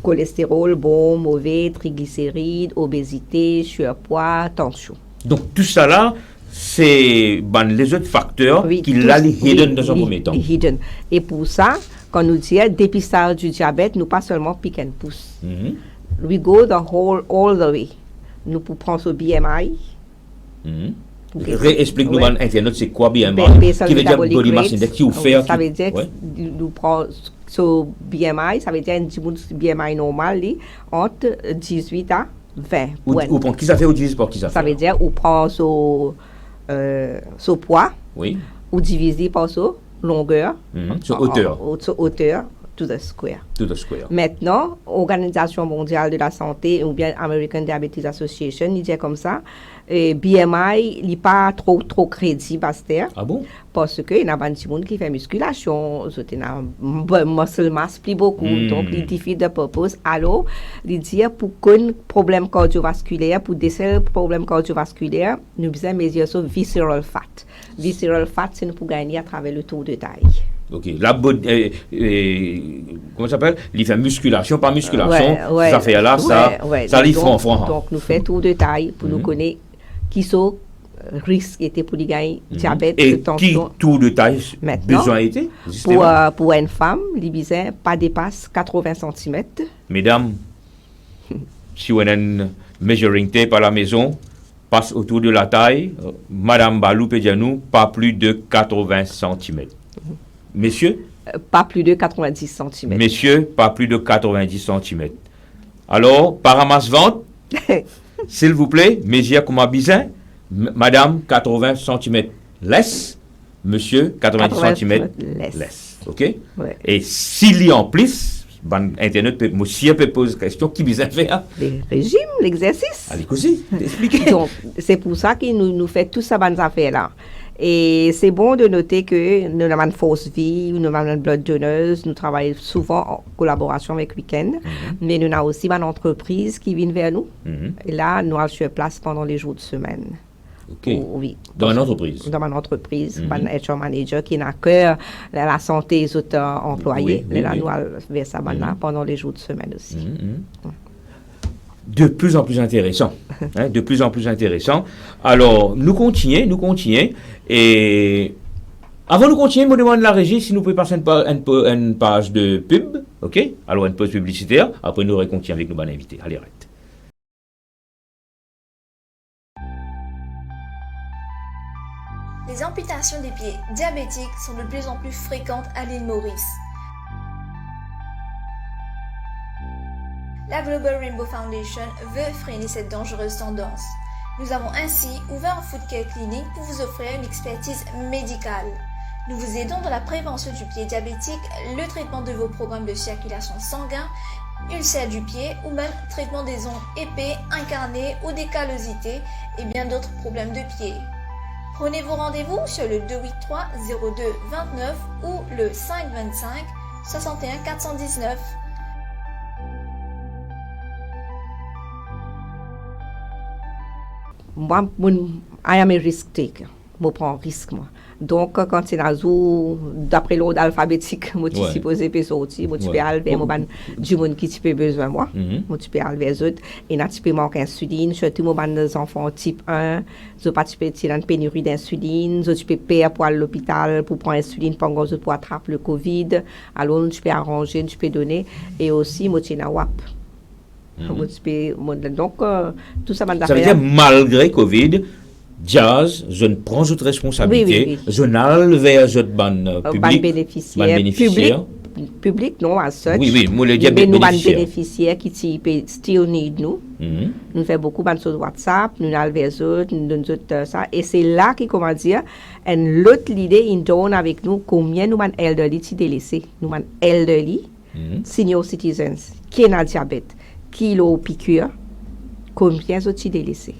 cholestérol, bon, mauvais, triglycérides, obésité, surpoids, tension. Donc tout ça là, c'est les autres facteurs qui l'ont hidden dans un premier temps. Hidden. Et pour ça, quand nous disons dépistage du diabète, nous pas seulement pick and push. We go all the way. Nous pour prendre ce BMI. Explique-nous en Internet, c'est quoi BMI? Qui veut dire body mass index, qui vous fait. Ça veut dire que nous prenons ce BMI, ça veut dire un BMI normal entre 18 à 20. Ou prend qui ça fait ou divise par qui ça fait? Ça veut dire ou prend son poids, ou divisé par son longueur, son hauteur. Hauteur to the square. Maintenant, Organisation mondiale de la santé ou bien American Diabetes Association, il dit comme ça, BMI, il n'est pas trop crédible à ce terme. Ah bon? Parce qu'il y a des gens qui font musculation, il y a muscle mass plus beaucoup, donc il défie de purpose. Alors, il dit pour qu'un problème cardiovasculaire, pour déceler problème cardiovasculaire, nous devons mesurer sur visceral fat. Visceral fat, c'est pour gagner à travers le tour de taille. Ok, comment ça s'appelle? Il fait musculation, pas musculation. Ça fait là, ça lui franc. Donc, nous faisons tour de taille pour nous connaître qui sont risques étaient pour les gagner diabète, tension. Et qui tour de taille besoin était? Pour une femme, les besoins pas dépasse 80 cm. Mesdames, si vous avez un measuring tape à la maison, passe autour de la taille, Madame Balou peut dire nous, pas plus de 80 cm. Messieurs? Pas plus de 90 cm. Messieurs, pas plus de 90 cm. Alors, paramas vente, s'il vous plaît, mesure comme bizin, madame 80 cm less, monsieur 90 cm less. OK? Ouais. Et s'il y a en plus, Internet peut, monsieur peut poser question, qui bizin faire? Le régime, l'exercice. Allez, cosy, expliquez. Donc, c'est pour ça qu'il nous fait tout ça, bonnes affaires-là. Et c'est bon de noter que nous avons une fausse vie, nous avons une blood donneuse, nous travaillons souvent en collaboration avec Weekend, mais nous avons aussi une entreprise qui vient vers nous. Et là, nous avons sur place pendant les jours de semaine. OK. Oui. Dans une entreprise? Dans une entreprise, un HR manager qui n'a cœur la santé des autres employés. Oui, Et là, oui. nous allons vers ça maintenant pendant les jours de semaine aussi. De plus en plus intéressant. Hein, de plus en plus intéressant. Alors, nous continuons. Et avant de continuer, je me demande la régie si nous pouvons passer une page de pub. OK? Alors, une pause publicitaire. Après, nous continuons avec nos bonnes invités. Allez, arrête. Les amputations des pieds diabétiques sont de plus en plus fréquentes à l'île Maurice. La Global Rainbow Foundation veut freiner cette dangereuse tendance. Nous avons ainsi ouvert un foot care clinic pour vous offrir une expertise médicale. Nous vous aidons dans la prévention du pied diabétique, le traitement de vos programmes de circulation sanguine, ulcères du pied ou même traitement des ongles épais, incarnés ou des callosités et bien d'autres problèmes de pied. Prenez vos rendez-vous sur le 283 02 29 ou le 525 61 419. Moi, I am a risk taker. Je prends un risque, moi. Donc, quand c'est dans d'après l'ordre alphabétique, moi, je suis supposé peux sortir, moi, tu peux aller vers du monde qui tu besoin, moi. Moi, tu peux aller vers eux. Et là, tu peux manquer d'insuline. Surtout, moi, des enfants type 1, je pas tu peux tirer une pénurie d'insuline. Tu peux payer pour aller à l'hôpital pour prendre l'insuline pendant que pour attraper le COVID. Alors, tu peux arranger, tu peux donner. Et aussi, moi, tu es WAP. Donc, tout ça, ça veut dire, malgré Covid, Jazz, je ne prends autre responsabilité, je n'alve vers autre ban public, bénéficiaire. Public, non, à seul. Oui, moi, le diabète bénéficiaire. Mais nous, bénéficiaires qui still need nous. Nous faisons beaucoup de sur WhatsApp, nous allons vers eux, nous donnons ça. Et c'est là que, comment dire, l'autre idée, ils donnent avec nous combien nous avons elderly qui délaissés. Nous avons elderly, senior citizens, qui ont diabète, qui ont piqûre, combien sont délaissés.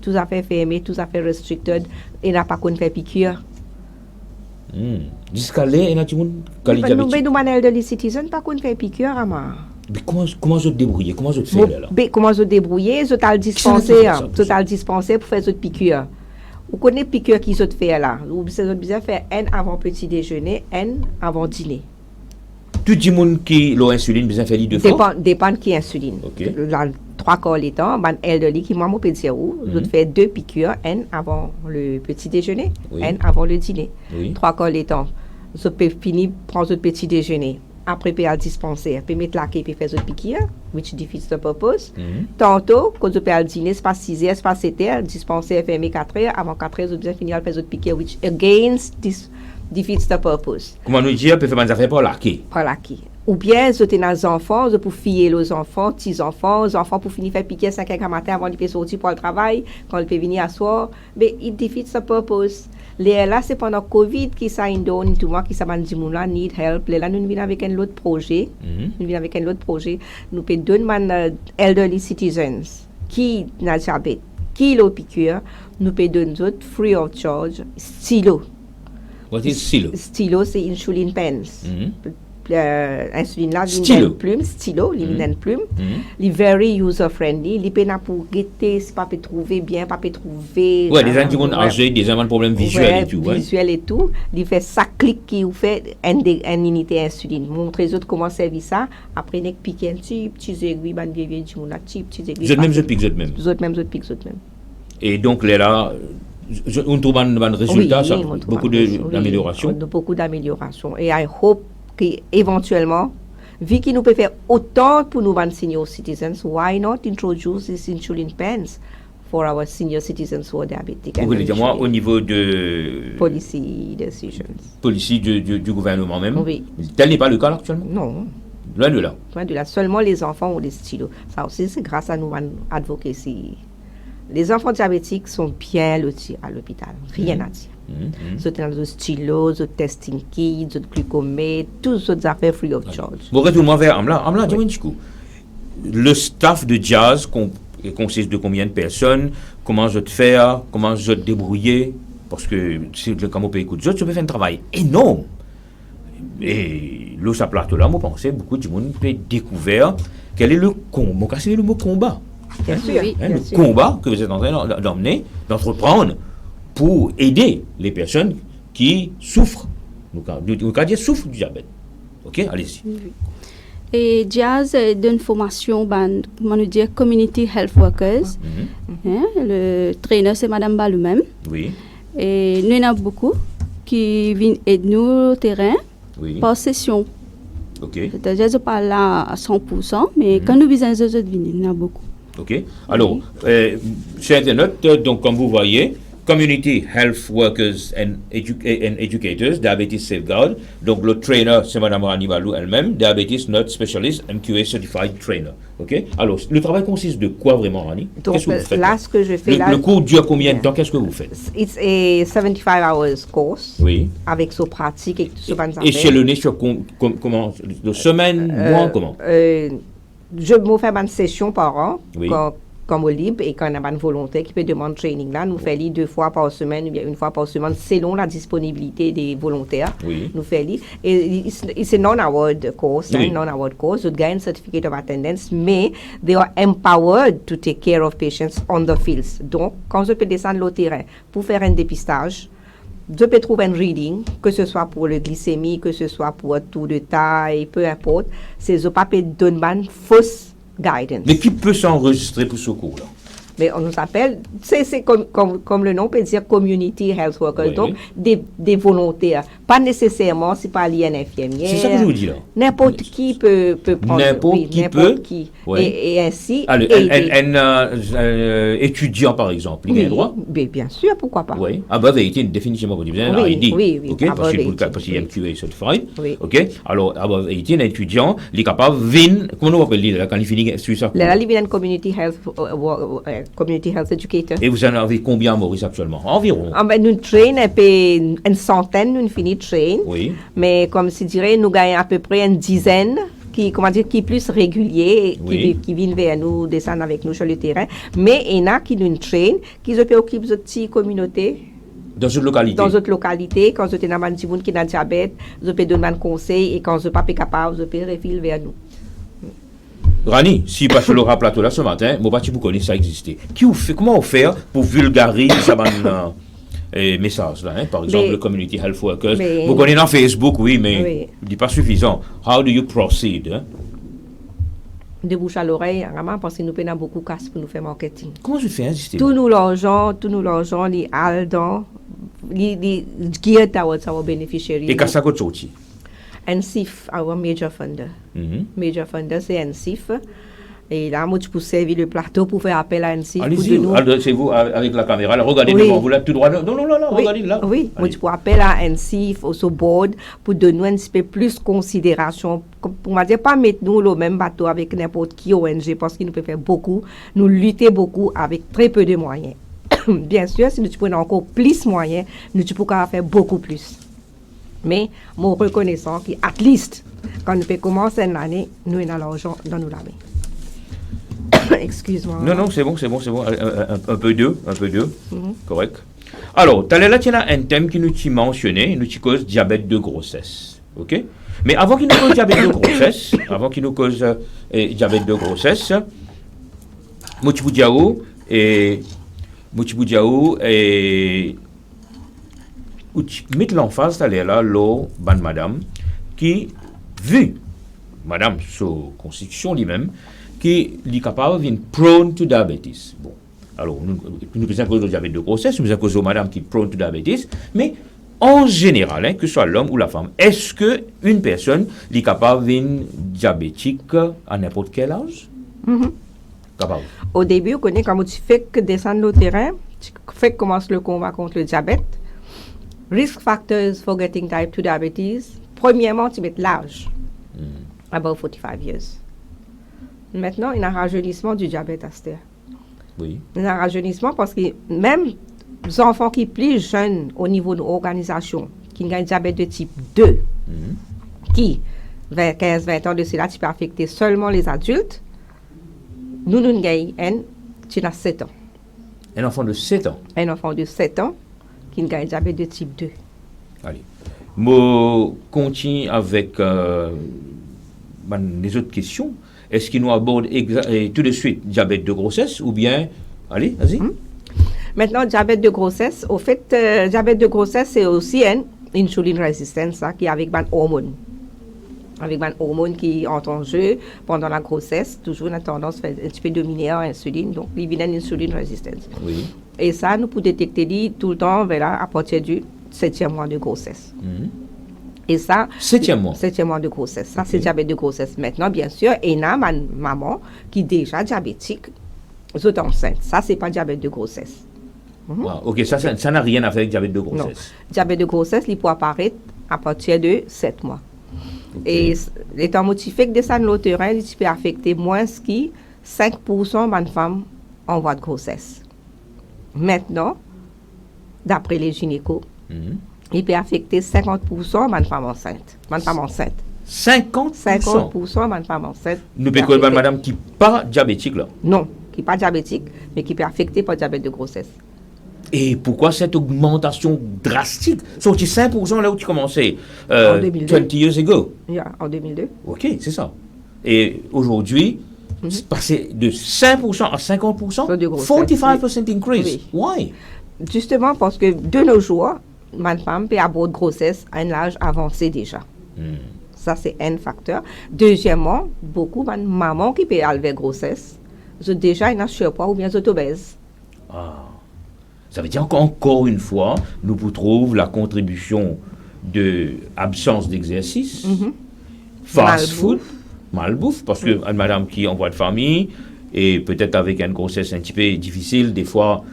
Tout à fait fermé, tout à fait restricted, et n'a pas qu'on fait piqûre. Jusqu'à là, il y a tout le monde qui nous elderly citizens, pas qu'on fait piqûre, à moi. Mais comment je te débrouiller? Comment je te fais là? Comment je te débrouiller? Je t'ai dispensé pour faire cette piqûre. Vous connaissez piqûre qui se fait là? Vous avez besoin de faire un avant petit déjeuner, un avant dîner. Tout le monde qui a l'insuline, besoin de faire les deux fois? Dépend qui insuline. Dans 3 quarts du temps, elderly qui moi peux dire je fais 2 piqûres, un avant le petit déjeuner, un avant le dîner. 3 quarts du temps, je peux finir prendre le petit déjeuner. Après, je peux dispenser, je peux mettre la quai et faire une piqûre, which defeats the purpose. Tantôt, quand je peux aller dîner, c'est pas 6 heures, c'est pas 7 heures, dispenser, fermer 4 heures, avant 4 heures, je peux finir faire une piqûre, which against this defeats the purpose. Comment nous dire, peut faire des affaires par la quai? Par la quai. Ou bien, je suis dans les enfants, je peux fier les enfants, petits-enfants, les enfants pour finir faire piquer 5 heures matin avant de sortir pour le travail, quand ils peuvent venir à soir. Mais it defeats the purpose. Là, c'est pendant Covid qui signed on, tout le monde qui s'est dit, là, need help. Là, nous venons avec un autre projet. Nous pouvons donner elderly citizens qui ont diabète, qui ont piqûre, nous pouvons donner d'autres free of charge, stylo. What is stylo? Stylo, c'est insulin pens. Insuline là, stylo, une plume, il est very user friendly, il est pour guetter, si pas peut trouver bien, pas peut trouver. Ouais, des gens qui ont âgé, des gens qui ont problème visuel et tout. Visuel et tout, il fait ça clic qui vous fait une unité insuline. Montrer les autres comment servir ça. Après, il pique un petit aiguille, ban bien du monde, petit aiguille. Je pique. Et donc là, on trouve un résultat, beaucoup d'amélioration. Beaucoup d'amélioration. Et I hope qu'éventuellement, vu qu'il nous peut faire autant pour nous senior citizens, why not introduce this insulin pens for our senior citizens who are diabetic? Vous voulez dire, moi, au niveau de policy decisions. Policy du gouvernement même? Oui. Tel n'est pas le cas actuellement? Non. Loin de là. Loin de là. Seulement les enfants ont des stylos. Ça aussi, c'est grâce à nous, advocacy. Les enfants diabétiques sont bien lotis à l'hôpital. Rien à dire. Ils ont des stylos, des testing kits, des glucomètres, toutes sortes affaires free of charge. Bon, retournement vers Amla, dis-moi un petit coup. Le staff de Jazz consiste de combien de personnes? Comment je te fais? Comment je te débrouiller? Parce que quand on peut écouter, je peux faire un travail énorme. Et là, ça plateau là, moi, je pensais beaucoup de monde peut découvrir quel est le combat. C'est le mot combat. Bien sûr, Oui. bien Le sûr. combat que vous êtes en train d'emmener, d'entreprendre pour aider les personnes qui souffrent. Donc, souffrent du diabète. Ok, allez-y. Et Jazz donne formation, comment nous dire, community health workers. Le trainer, c'est Madame Balou même. Oui, Et nous, il y en a beaucoup qui viennent aider nous au terrain oui. par session. Ok, C'est-à-dire, je ne pas là à 100%, mais quand nous visons les autres, il y en a beaucoup. ok. Alors, sur Internet, donc comme vous voyez, Community Health Workers and Educators, Diabetes Safeguard. Donc le trainer, c'est Mme Rani Balou elle-même, Diabetes Nut Specialist, MQA Certified Trainer. Ok. Alors, le travail consiste de quoi vraiment, Rani? Donc Qu'est-ce que vous faites? là, ce que je fais là, Le cours dure combien de temps? Qu'est-ce que vous faites? it's a 75 hours course. Oui. Avec son pratique et tout ce qu'on Et chez le nez sur comment? De semaine, mois, comment? Je me fais une session par an, Oui. comme au libre, et quand on a une volonté qui peut demander training là, nous faisons 2 fois par semaine ou bien 1 fois par semaine selon la disponibilité des volontaires. Oui. Nous faisons. Et it's a non-award course, Oui. non-award course. Vous gagnez un certificate of attendance, mais they are empowered to take care of patients on the fields. Donc, quand je peux descendre au terrain pour faire un dépistage, je peux trouver un reading, que ce soit pour le glycémie, que ce soit pour tout de taille, peu importe. C'est je pas donner une fausse guidance. Mais qui peut s'enregistrer pour ce cours-là? Mais on nous appelle, c'est comme le nom peut dire community health workers, Oui. donc des volontaires. Pas nécessairement, c'est pas lié à un infirmière. C'est ça que je vous dis là. N'importe qui peut prendre. N'importe qui n'importe peut. qui. Ouais. Et ainsi. Alors, aider. un étudiant, par exemple, il a Oui, un droit? mais bien sûr, pourquoi pas. Oui. Above 18, définitivement, vous dites, un Oui, ID. oui, oui, OK? above Parce qu'il 18, y a MQA certified. Oui. OK? Alors, above 18, un étudiant, il est capable de venir, comment on appelle là, quand il finit sur ça? Là, il y a une community health educator. Et vous en avez combien à Maurice actuellement? Environ. Ah ben, nous train un peu, une centaine, nous finissons train. Oui. Mais comme je dirais, nous gagnons à peu près une dizaine qui est plus régulier, Oui. qui viennent vers nous, descendent avec nous sur le terrain. Mais il y en a qui nous traînent, qui se préoccupent de petites communautés. Dans une localité? Dans une localité, quand je suis dans un petit monde qui a diabète, je peux donner un conseil et quand je ne suis pas capable, je peux refiler vers nous. Rani, si pas sur le rap plateau là ce matin, moi, vous connaissez ça exister. Comment on fait pour vulgariser ça message là, hein? Par exemple, le Community Health Workers. Vous connaissez dans Facebook, oui, mais il n'est pas suffisant. How do you proceed? Hein? De bouche à l'oreille, vraiment, parce que nous prenons beaucoup de casse pour nous faire marketing. Comment je fais exister? Tout nous l'argent, les aldons, les geared towards our beneficiaries. Et qu'est-ce que ça sorti? NCIF, our major funder. Major funder, c'est NCIF. Et là, moi, je peux servir le plateau pour faire appel à NCIF. Allez-y, c'est vous avec la caméra. Là, regardez devant vous, là, tout droit. Non, regardez là. Oui, moi, je peux appeler à NCIF, au board, pour donner un petit peu plus de considération. Pour ne dire pas mettre nous le même bateau avec n'importe qui ONG, parce qu'il nous peut faire beaucoup. Nous lutter beaucoup avec très peu de moyens. Bien sûr, si nous prenons encore plus de moyens, nous pouvons faire beaucoup plus. Mais, mon reconnaissant que, at least, quand nous pouvons commencer une année, nous avons l'argent dans nos mains. Excuse-moi. Non, c'est bon. Un peu d'eux. Correct. Alors, tu as là, un thème qui nous t'y mentionné, nous t'y cause diabète de grossesse. OK? Mais avant qu'il nous cause diabète de grossesse, Moutiboudiaou et mettre l'emphase là, l'eau, ban madame, qui, vu, madame, sous constitution lui-même, qui est capable d'être prone to diabetes. Bon, alors, nous faisons cause de diabète de grossesse, nous faisons cause de madame qui est prone to diabetes, mais en général, que ce soit l'homme ou la femme, est-ce qu'une personne est capable d'être diabétique à n'importe quel âge? Capable. Au début, on connaît comment tu fais que descendre au terrain, tu fais que commence le combat contre le diabète. Risk factors for getting type 2 diabetes. Premièrement, tu mets l'âge. about 45 years. Maintenant, il y a un rajeunissement du diabète, Esther. Oui. Il y a un rajeunissement parce que même les enfants qui sont plus jeunes au niveau de l'organisation, qui ont un diabète de type 2, qui, vers 15-20 ans de cela, tu peux affecter seulement les adultes, nous avons un qui a 7 ans. Un enfant de 7 ans. Un enfant de 7 ans qui a un diabète de type 2. Allez. Je continue avec les autres questions. Est-ce qu'il nous aborde tout de suite diabète de grossesse ou bien... Allez, vas-y. Maintenant, diabète de grossesse. Au fait, diabète de grossesse, c'est aussi une insuline résistance qui est avec un hormone. Avec un hormone qui entre en jeu pendant la grossesse. Toujours une tendance à un petit peu dominer l'insuline. Donc, il y a une insuline résistance. Oui. Et ça, nous pouvons détecter tout le temps à partir du 7e mois de grossesse. Et ça, 7e mois. 7e mois de grossesse. Ça, c'est diabète de grossesse. Maintenant, bien sûr, il y a une maman qui est déjà diabétique, est enceinte. Ça, c'est pas diabète de grossesse. Ok, ça n'a rien à faire avec diabète de grossesse. Non. Diabète de grossesse, il peut apparaître à partir de 7 mois. Okay. Et étant motivé que de ça, le terrain, il peut affecter moins que 5% de femmes en voie de grossesse. Maintenant, d'après les gynécos, il peut affecter 50% de femmes enceintes. 50% de femmes enceintes. Nous pouvons dire madame qui n'est pas diabétique là? Non, qui n'est pas diabétique, mais qui peut affecter par diabète de grossesse. Et pourquoi cette augmentation drastique? Sorti 5% là où tu commençais en 2002. 20 years ago. Yeah, en 2002. Ok, c'est ça. Et aujourd'hui, c'est passé de 5% à 50%? 45% increase. Oui. Why? Justement parce que de nos jours, ma femme peut avoir de grossesse à un âge avancé déjà. Ça, c'est un facteur. Deuxièmement, beaucoup de mamans qui peuvent avoir grossesse, ont déjà un surpoids ou bien sont obèses. Ça veut dire qu'encore une fois, nous trouvons la contribution de absence d'exercice, fast food, malbouffe, parce que madame qui envoie de famille, et peut-être avec une grossesse un petit peu difficile, des fois,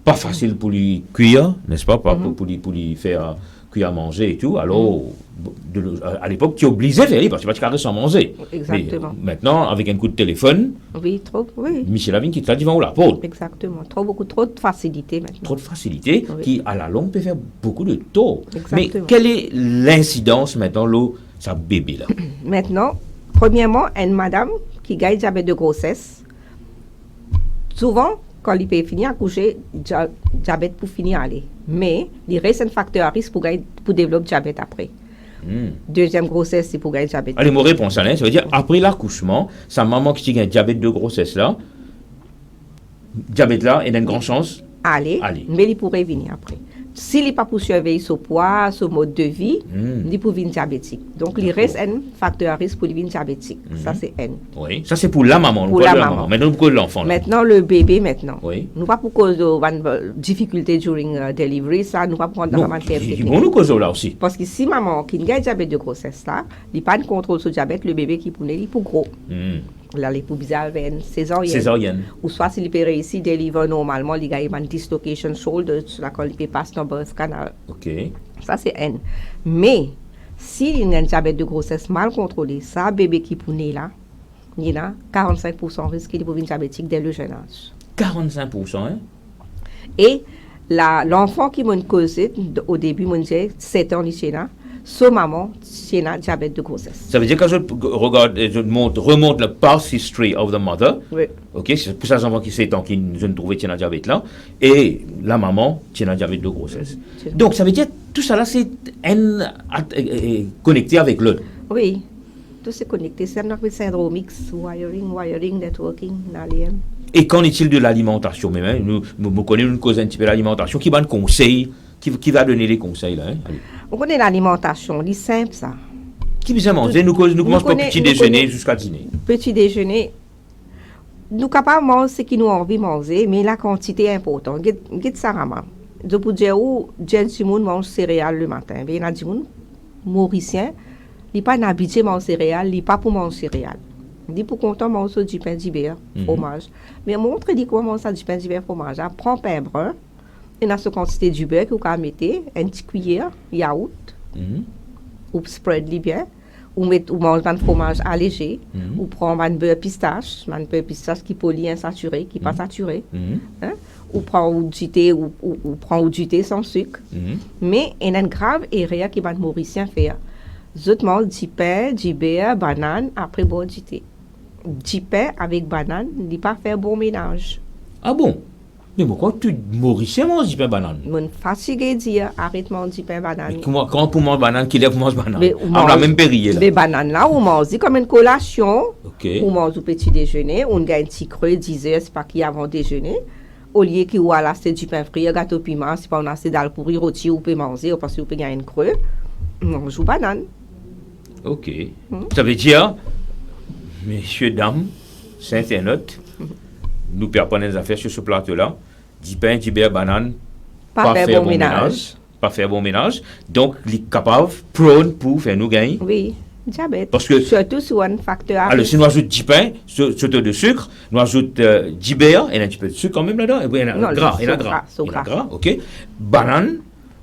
pas facile pour lui cuire, n'est-ce pas, pour lui faire cuire à manger et tout. Alors, à l'époque, tu es obligé de faire, parce que tu ne peux pas sans manger. Exactement. Mais maintenant, avec un coup de téléphone, oui. Michel Lavigne qui te l'a dit, on la porte. Exactement. Trop de facilité maintenant. Trop de facilité qui, à la longue, peut faire beaucoup de tort. Exactement. Mais quelle est l'incidence maintenant, là, sa bébé là? Maintenant, premièrement, une madame qui gagne diabète de grossesse, souvent, quand il peut finir à coucher, diabète pour finir à aller. Mais il reste un facteur à risque pour développer diabète après. Deuxième grossesse, c'est pour gagner diabète. Allez, mon réponse, Alain, ça veut dire après l'accouchement, sa maman qui a un diabète de grossesse là, diabète là, il a une grande chance. Allez. Mais il pourrait venir après. S'il n'est pas pour surveiller son poids, son mode de vie, il peut venir diabétique. Donc, il reste un facteur à risque pour venir diabétique. Ça, c'est N. Oui, ça c'est pour la maman. Pour la maman. Maintenant, pour l'enfant. Maintenant, le bébé, maintenant. Oui. Nous pas pour cause de difficulté during delivery, ça, nous pas pour prendre dans la matière technique. Bon, nous cause là aussi. Parce que si maman qui a un diabète de grossesse là, il n'y a pas de contrôle sur le diabète, le bébé qui est pour gros. Là, les pour bizarre avec une césarienne. Ou soit s'il peut réussir à délivrer normalement, il y a une dislocation shoulder, là, quand il peut passer dans le birth canal. Ok. Ça, c'est N. Mais, s'il y a un diabète de grossesse mal contrôlé, ça, bébé qui est né là, il y a 45% de risque de devenir diabétique dès le jeune âge. 45%, hein? Et l'enfant qui m'a causé, au début, m'a dit 7 ans, il là, sa maman, c'est un diabète de grossesse. Ça veut dire que je regarde, remonte le past history of the mother. Oui. Ok, c'est pour ça que enfants qui 7 ans qui ne trouvent un diabète là. Et la maman, c'est un diabète de grossesse. Donc, ça veut dire tout ça là, c'est connecté avec l'autre. Oui. Tout c'est connecté. C'est un syndrome X, wiring, networking, NALM. Et qu'en est-il de l'alimentation? Mais nous connaissons une cause un petit peu de l'alimentation. Qui va un conseil? Qui va donner les conseils là? On connaît l'alimentation, c'est simple ça. Qui vient manger? Nous commençons par petit déjeuner jusqu'à dîner. Petit déjeuner, nous sommes capables de manger ce qui nous envie de manger, mais la quantité est importante. Qu'est-ce que ça rame? Je peux dire où des gens mangent céréales le matin. Il y a des gens mauriciens, ils ne sont pas habitués à manger céréales, ils ne sont pas pour manger céréales. Ils sont pour content manger du pain d'hiver, fromage. Mais montre comment manger du pain d'hiver, fromage. Prends pain brun. Il y a cette quantité du beurre que vous pouvez mettre, une petite cuillère, yaourt, ou spread-le bien, ou mange un fromage allégé, ou prend un beurre pistache qui polyinsaturé, qui pas saturé, hein? Ou prend du thé ou prend du thé sans sucre. Mais il y a une grave erreur qui va mauricien faire. Zot mange du pain, du beurre, banane après boire du thé. Du pain avec banane, il pas faire bon ménage. Ah bon? Mais pourquoi tu mauricien mange du pain banane? Mon fatigué dire arrête manger du pain banane. Quand pour manger banane, qui lève mange banane? Mais on la même pérille là. Les bananes là, on mange comme une collation. OK. On mange au petit déjeuner, on gagne un petit creux 10 heures, c'est pas qui avant déjeuner. Au lieu qu'il y a là, c'est du pain frit, un gâteau piment, c'est pas on a assez dalle pourri rôti ou peut manger parce que vous peut gagner une creux. On mange aux bananes. OK. Ça veut dire, messieurs, dames, c'est internautes, nous prenons des affaires sur ce plateau-là, du pain, du beurre, banane, Pas faire bon ménage. Pas faire bon ménage. Donc, il est capable, prône pour faire nous gagner. Oui, diabète. Parce que, surtout sur un facteur. alors, si nous ajoutons du pain, surtout de sucre, nous ajoutons du beurre, et un petit peu de sucre quand même là-dedans, et puis il y a gras, il y a gras, OK. Banane,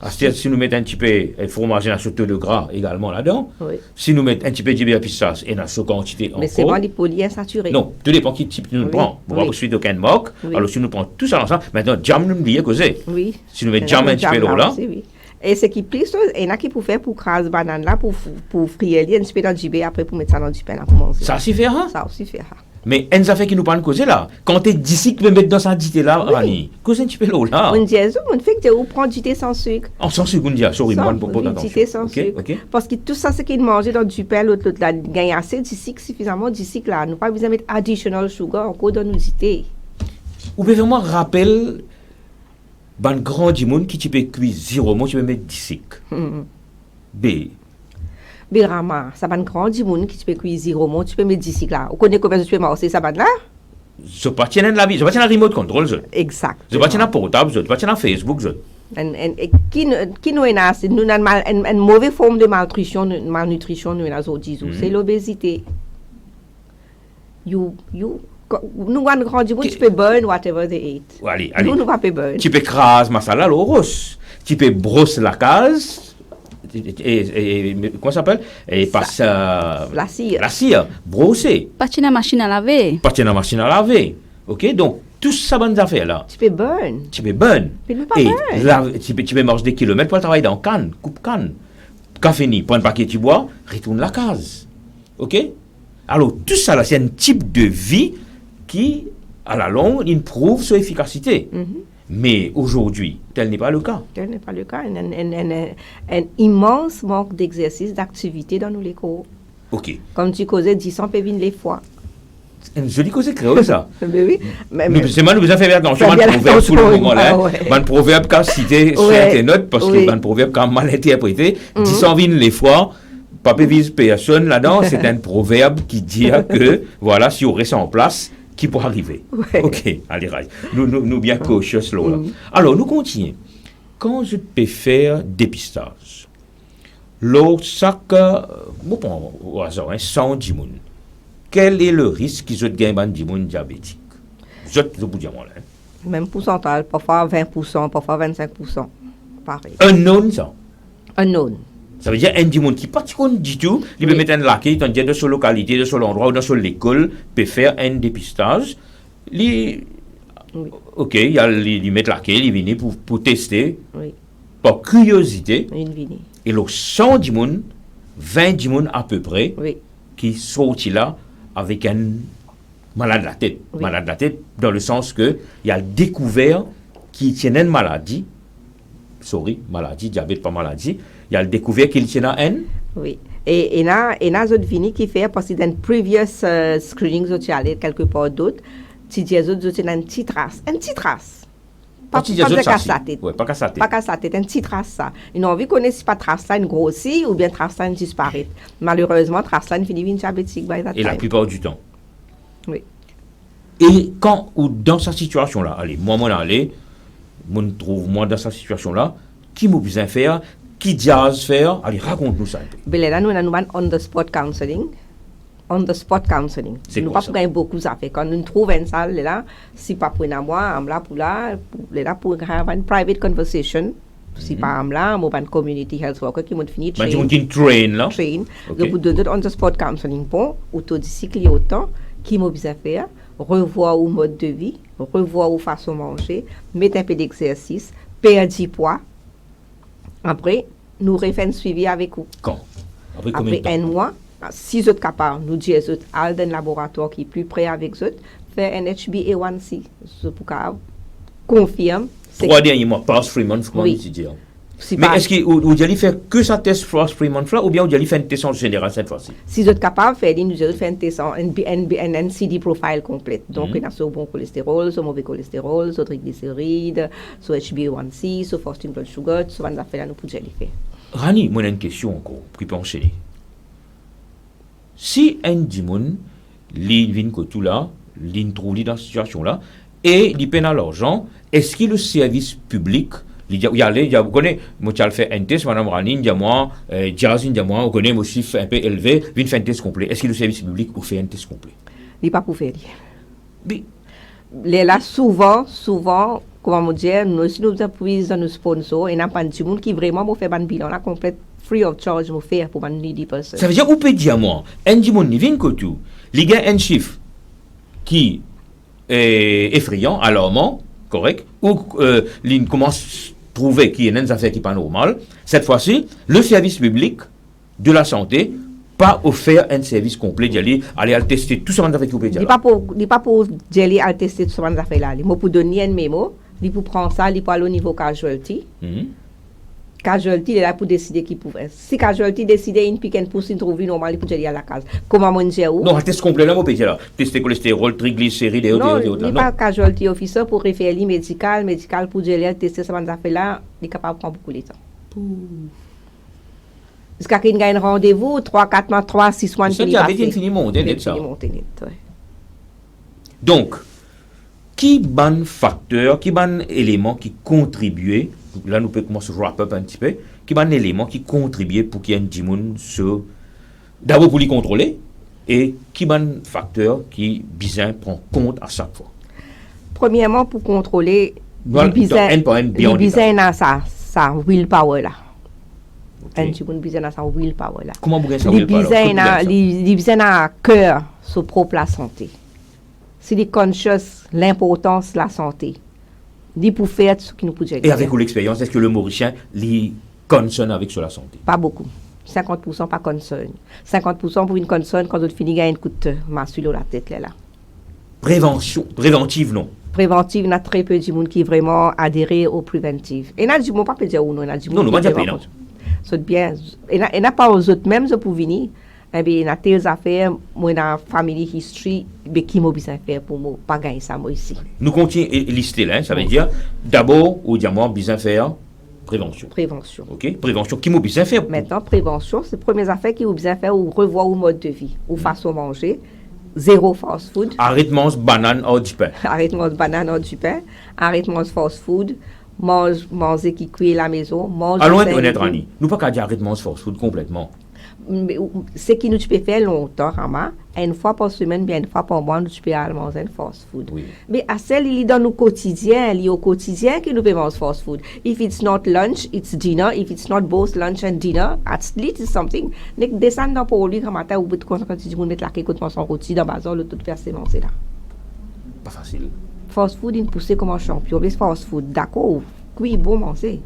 c'est-à-dire si nous mettons un petit peu de fromage, il y a surtout de gras également là-dedans. Oui. Si nous mettons un petit peu de beurre pistache, il y a cette quantité encore. Mais c'est bon, les polyinsaturés. Non, tout dépend qui type nous prend. On va poursuivre aucun moque. Alors, si nous prenons tout ça ensemble, maintenant, jam, nous me causer. Oui. Si nous mettons jam un petit peu là. Oui. Et ce qui plus, il y en a qui peuvent faire pour craser banane là, pour frire un petit peu dans du beurre, après pour mettre ça dans du pain là pour manger. Ça aussi fait, hein? Ça aussi fait. Mais une affaire qui nous parle causer là, quand tu es d'ici, tu peux mettre dans sa dité là, Rani, cause un petit peu là. On dit, on fait que tu prends du thé sans sucre. En sans sucre, on dit, sorry, moi, on peut pas du thé sans sucre. Parce que tout ça, c'est qu'il mange dans du pain, l'autre là, gagne assez de sucre, suffisamment de sucre là. Nous pas besoin de mettre additional sugar encore dans nos thé. Ou bien vraiment rappel, ban grand du monde qui tu peux cuire 0 mots, tu peux mettre 10 sucre. B. Birama, ça va grand du monde qui tu peux cuire 0 mots, tu peux mettre 10 sucre là. On connaît combien tu peux manger ça là? Je pas tiens la vie, je pas tiens la remote control, je. Exact. Je pas tiens la portable, je pas tiens la Facebook, je. Qui nous est c'est nous avons une mauvaise forme de malnutrition nous avons dit c'est l'obésité. Nous avons grand du monde, tu peux burn whatever they eat. Allez. Nous pas burn. Tu peux craser masala l'oros, tu peux brosser la case. Et comment ça s'appelle? Et passe la cire, brosser. Pas de machine à laver. Pas de machine à laver. OK, donc tout ça bonnes affaires là. Tu peux burn. Mais pas burn. Tu peux marcher des kilomètres pour travailler dans canne, coupe canne. Quand fini, prends un paquet tu bois, retourne la case. OK? Alors tout ça là, c'est un type de vie qui à la longue, il prouve son efficacité. Mais aujourd'hui, tel n'est pas le cas. Tel n'est pas le cas. Un immense manque d'exercice, d'activité dans nos écoles. OK. Comme tu causais 10 ans, peut venir les fois. Une jolie cause créole, ça. Oui. C'est mal, nous avons fait attention à un proverbe pour le moment là. Un proverbe qu'a cité sur Internet, parce que un proverbe qu'a mal interprété. 10 ans viennent les fois. Pas vise personne là-dedans. C'est un proverbe qui dit que, voilà, si on reste en place, qui pourra arriver. OK, allez, nous bien cautious là. Alors, nous continuons. Quand je peux faire dépistage, lorsque, bon, au hasard, 110 personnes, quel est le risque qu'ils ont gagné du monde diabétique? Je vous dis moi là. Même pourcentage, parfois 20%, parfois 25%. Pareil. Unknown, ça? Unknown. Ça veut dire un du monde qui pas du tout, il peut mettre un laquais, il peut de son localité, de son endroit ou dans son école, peut faire un dépistage. OK, il met laquais, il vient pour tester, par curiosité. Et le 100 du monde, 20 du monde à peu près, qui sortent là avec un malade de la tête. Malade de la tête dans le sens que il a découvert qu'il tient une maladie. Maladie, diabète, pas maladie. Il a découvert qu'il tient une. Oui. Et il y a d'autres vignes qui fait, parce que dans le previous screening, ils sont allés quelque part d'autre, tu dis aux autres, une petite trace. Une petite trace. Pas de casse la tête. Pas casse la tête. Pas casse la tête, une petite trace ça. Ils ont envie qu'on n'ait pas trace là, une grossit, ou bien trace là, une disparaît. Malheureusement, trace là, une finit une diabétique. Et la plupart du temps. Oui. Et quand, ou dans cette situation-là, allez, moi, trouve moi dans cette situation-là, qui m'a besoin faire, qui diase faire, allez, raconte-nous ça un peu. Ben là, nous avons on-the-spot counseling. On-the-spot counseling. C'est nous quoi pas gagner beaucoup ça fait. Quand nous trouvons une salle, là, si pas pour moi, on là pour avoir une private conversation Si par exemple là, moi, une community health worker qui m'a fini Bah, tu qui train là. train. Ok. Donc, pour donner on the spot counseling pour, autour du cycle autant, qui m'a besoin faire, revoir au mode de vie, revoir aux façon de manger, mettre un peu d'exercice, perdre du poids. Après, nous refaire un suivi avec vous. Quand? Après combien de Après temps? un mois, si vous êtes capable, nous disons à un laboratoire qui est plus près avec vous, faire un HbA1c. C'est pour qu'on confirme. 3 derniers mois, pass Freeman, Oui. tu dis. Si Mais pas- est-ce que vous allez faire que ça test Frost Freeman là ou bien vous allez faire une test en général cette fois-ci? Si vous êtes capable de faire, nous allons faire un test en un CD profile complète. Donc, on a sur bon cholestérol, sur mauvais cholestérol, sur triglycérides, sur HbA1c, sur fasting blood sugar, sur les affaires là, nous pouvons les faire. Rani, moi j'ai une question encore, qui peut enchaîner. Si un dimon, il vient que tout là, il trouve dans cette situation là, et il peine à l'argent, est-ce que le service public, il y a, vous connaissez, moi j'ai fait un test, madame Rani, il y a moi, Jazz, il y a moi, on connaît mon chiffre un peu élevé, il fait un test complet. Est-ce que le service public vous fait un test complet? Il n'est pas pour faire. Mais, Les là, souvent, comment dire, nous aussi nous appuyons dans nos sponsors et n'a pas de monde qui vraiment nous fait un bilan là complète free of charge nous faire pour une needy person. ça veut dire, vous pouvez dire moi, un dimon, il vient que tout, il y a un chiffre qui est effrayant, alarmant, correct, ou il commence à trouver qu'il y a une affaire qui n'est pas normale. Cette fois-ci, le service public de la santé pas offert un service complet d'y aller tester tout ce qu'on a fait. Il n'est pas pour aller à tester tout ce qu'on a fait là. Il pour donner un mémo, il pour prendre ça, il pour aller au niveau casualty. Casualty, il est là pour décider qui pouvait. Si casualty décide, il pique un pouce, il trouve normal, il peut aller à la case. Comment on dit où? Non, un test complet là, mon pays là. Tester cholestérol, triglycérides et autres. Non, il n'est pas casualty officer pour référer médical pour aller tester ce qu'on a fait là, il est capable de prendre beaucoup de temps. Parce qu'il y a un rendez-vous, 3, 4 mois, 3, 6 mois, ça, il y avait infiniment monté net ça. Donc, qui ban facteur, qui ban élément qui contribuait, là nous pouvons commencer à wrap up un petit peu, qui ban élément qui contribuait pour qu'il y ait un dimoun d'abord pour les contrôler, et qui ban facteur qui bizarre prend compte à chaque fois. Premièrement, pour contrôler, Voilà, il bizarre ça willpower là. Okay. Un petit peu bizarre dans sa willpower là. Comment vous gagnez ça? Il bizarre à cœur sur propre la santé. Si il est conscious l'importance de la santé, il peut faire ce qu'il nous peut dire. Et avec l'expérience, est-ce que le Mauricien lui concerne avec sur la santé? Pas beaucoup. 50% pas concern. 50% pour une concern quand on finit gagner un coup de masse sur la tête là. Préventive non. Préventive, il y a très peu de monde qui vraiment adhéré au préventif. Et il y a du monde, pas peut dire ou non, il y a du monde. Non, pas dire non. C'est bien. Et il n'y a pas aux autres, même pour venir. Eh bien, il y a telles affaires, moi, dans la family history, mais qui m'a besoin de faire pour moi, pas gagner ça, moi, ici. Nous continuons à lister là, ça veut dire, d'abord, au diamant, besoin de faire prévention. Prévention. OK? Prévention, qui m'a besoin de faire? Maintenant, prévention, c'est les premières affaires qui m'a besoin de faire ou revoir au mode de vie, ou façon de manger. Zéro fast food. Arrête de manger banane ou du pain. Arrête de manger banane ou du pain. Arrête de manger fast food. Manger qui cuit à la maison. Allons être honnête, Rani. Nous pas qu'à dire arrête de manger fast food complètement. Ce qui nous peut faire longtemps, Rama, une fois par semaine, bien une fois par mois, nous peux aller manger un fast food. Oui. Mais à celle, il est dans nos quotidiens, il est au quotidien que nous pouvons manger fast food. If it's not lunch, it's dinner. If it's not both lunch and dinner, at least it's something. Nek descend dans pour lui, comme matin, ou peut quand tu dis, mettre la kékoute dans son rôti, dans bazar, le tout faire c'est manger là. Pas facile. Fast food, il pousse comme un champion. Mais fast food, d'accord, oui, bon manger.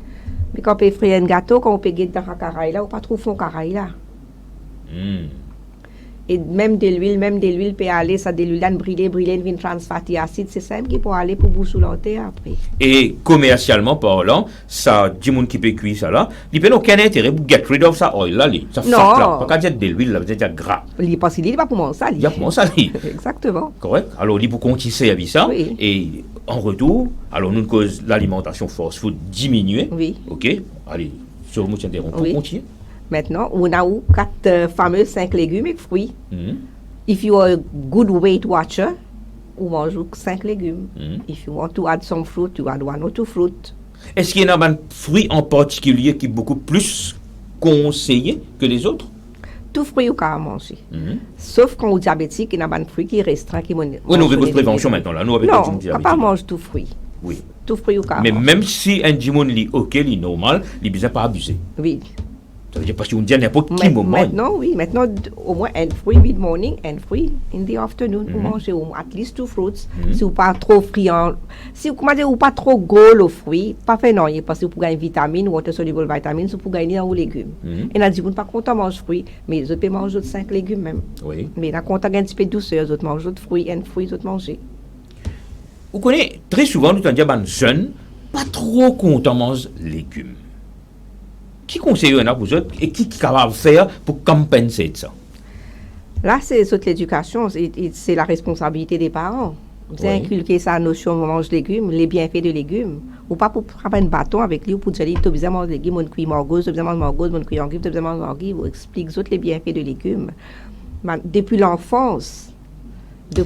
Mais quand on peut faire un gâteau, quand on peut guetter dans la caraï là, ou pas trop fond caraï là. Et même de l'huile peut aller, ça de l'huile brûler, une trans fatty acide, c'est simple qui peut aller pour boucher l'autre après. Et commercialement parlant, ça, du monde qui peut cuire ça là, il n'a aucun intérêt pour get rid of ça oil là, ça fait là. Pas qu'à dire de l'huile, là, vous êtes gras. Il parce qu'il n'est pas pour manger ça. Il y a pour manger ça. Exactement. Correct. Alors, il pour continuer avec ça. Oui. Et en retour, alors nous cause l'alimentation fast food diminuer. Oui. OK. Allez, sur le mot t'interrompt pour Oui. continuer. Maintenant, on a 4 fameux 5 légumes et fruits. Mm-hmm. If you are a good weight watcher, on mange 5 légumes. Mm-hmm. If you want to add some fruit, you add 1 or 2 fruits. Est-ce qu'il y a un fruit en particulier qui est beaucoup plus conseillé que les autres? Tout fruit ou qu'à manger. Mm-hmm. Sauf quand on est diabétique, il y a un fruit qui est restreint. Oui, nous avons prévention maintenant là. Nous, avec non, on ne pas manger tout fruit. Oui. tout fruit ou Mais même si un dimon est ok, il est normal, il ne besoin pas abuser. Oui. Ça veut dire parce qu'on dit à n'importe quel moment. Maintenant, au moins, un fruit mid morning, un fruit in the afternoon. Vous mangez at least 2 fruits. Si vous pas trop friand, si vous pas trop gros le fruit, pas fait non, parce que vous gagner vitamines, water soluble vitamines, vous gagner dans vos légumes. Et là, dit, vous pas content manger fruits, mais vous pouvez manger 5 légumes même. Oui. Mais là, quand on a un petit peu de douceur, vous mangez d'autres fruits, un fruit, vous mangez. Vous connaissez, très souvent, nous disons que les jeunes, pas trop content manger légumes. Qui conseille à vous autres et qui est capable de faire pour compenser ça? Là, c'est l'éducation, c'est la responsabilité des parents. Vous inculquer sa notion de manger légumes, les bienfaits de légumes. Ou pas pour prendre un bâton avec lui ou pour dire tu as besoin de manger légumes, mon cuit margose, tu as besoin de manger margose, mon cuit anguille, tu as besoin de manger anguille. Vous expliquez les bienfaits de légumes. Depuis l'enfance.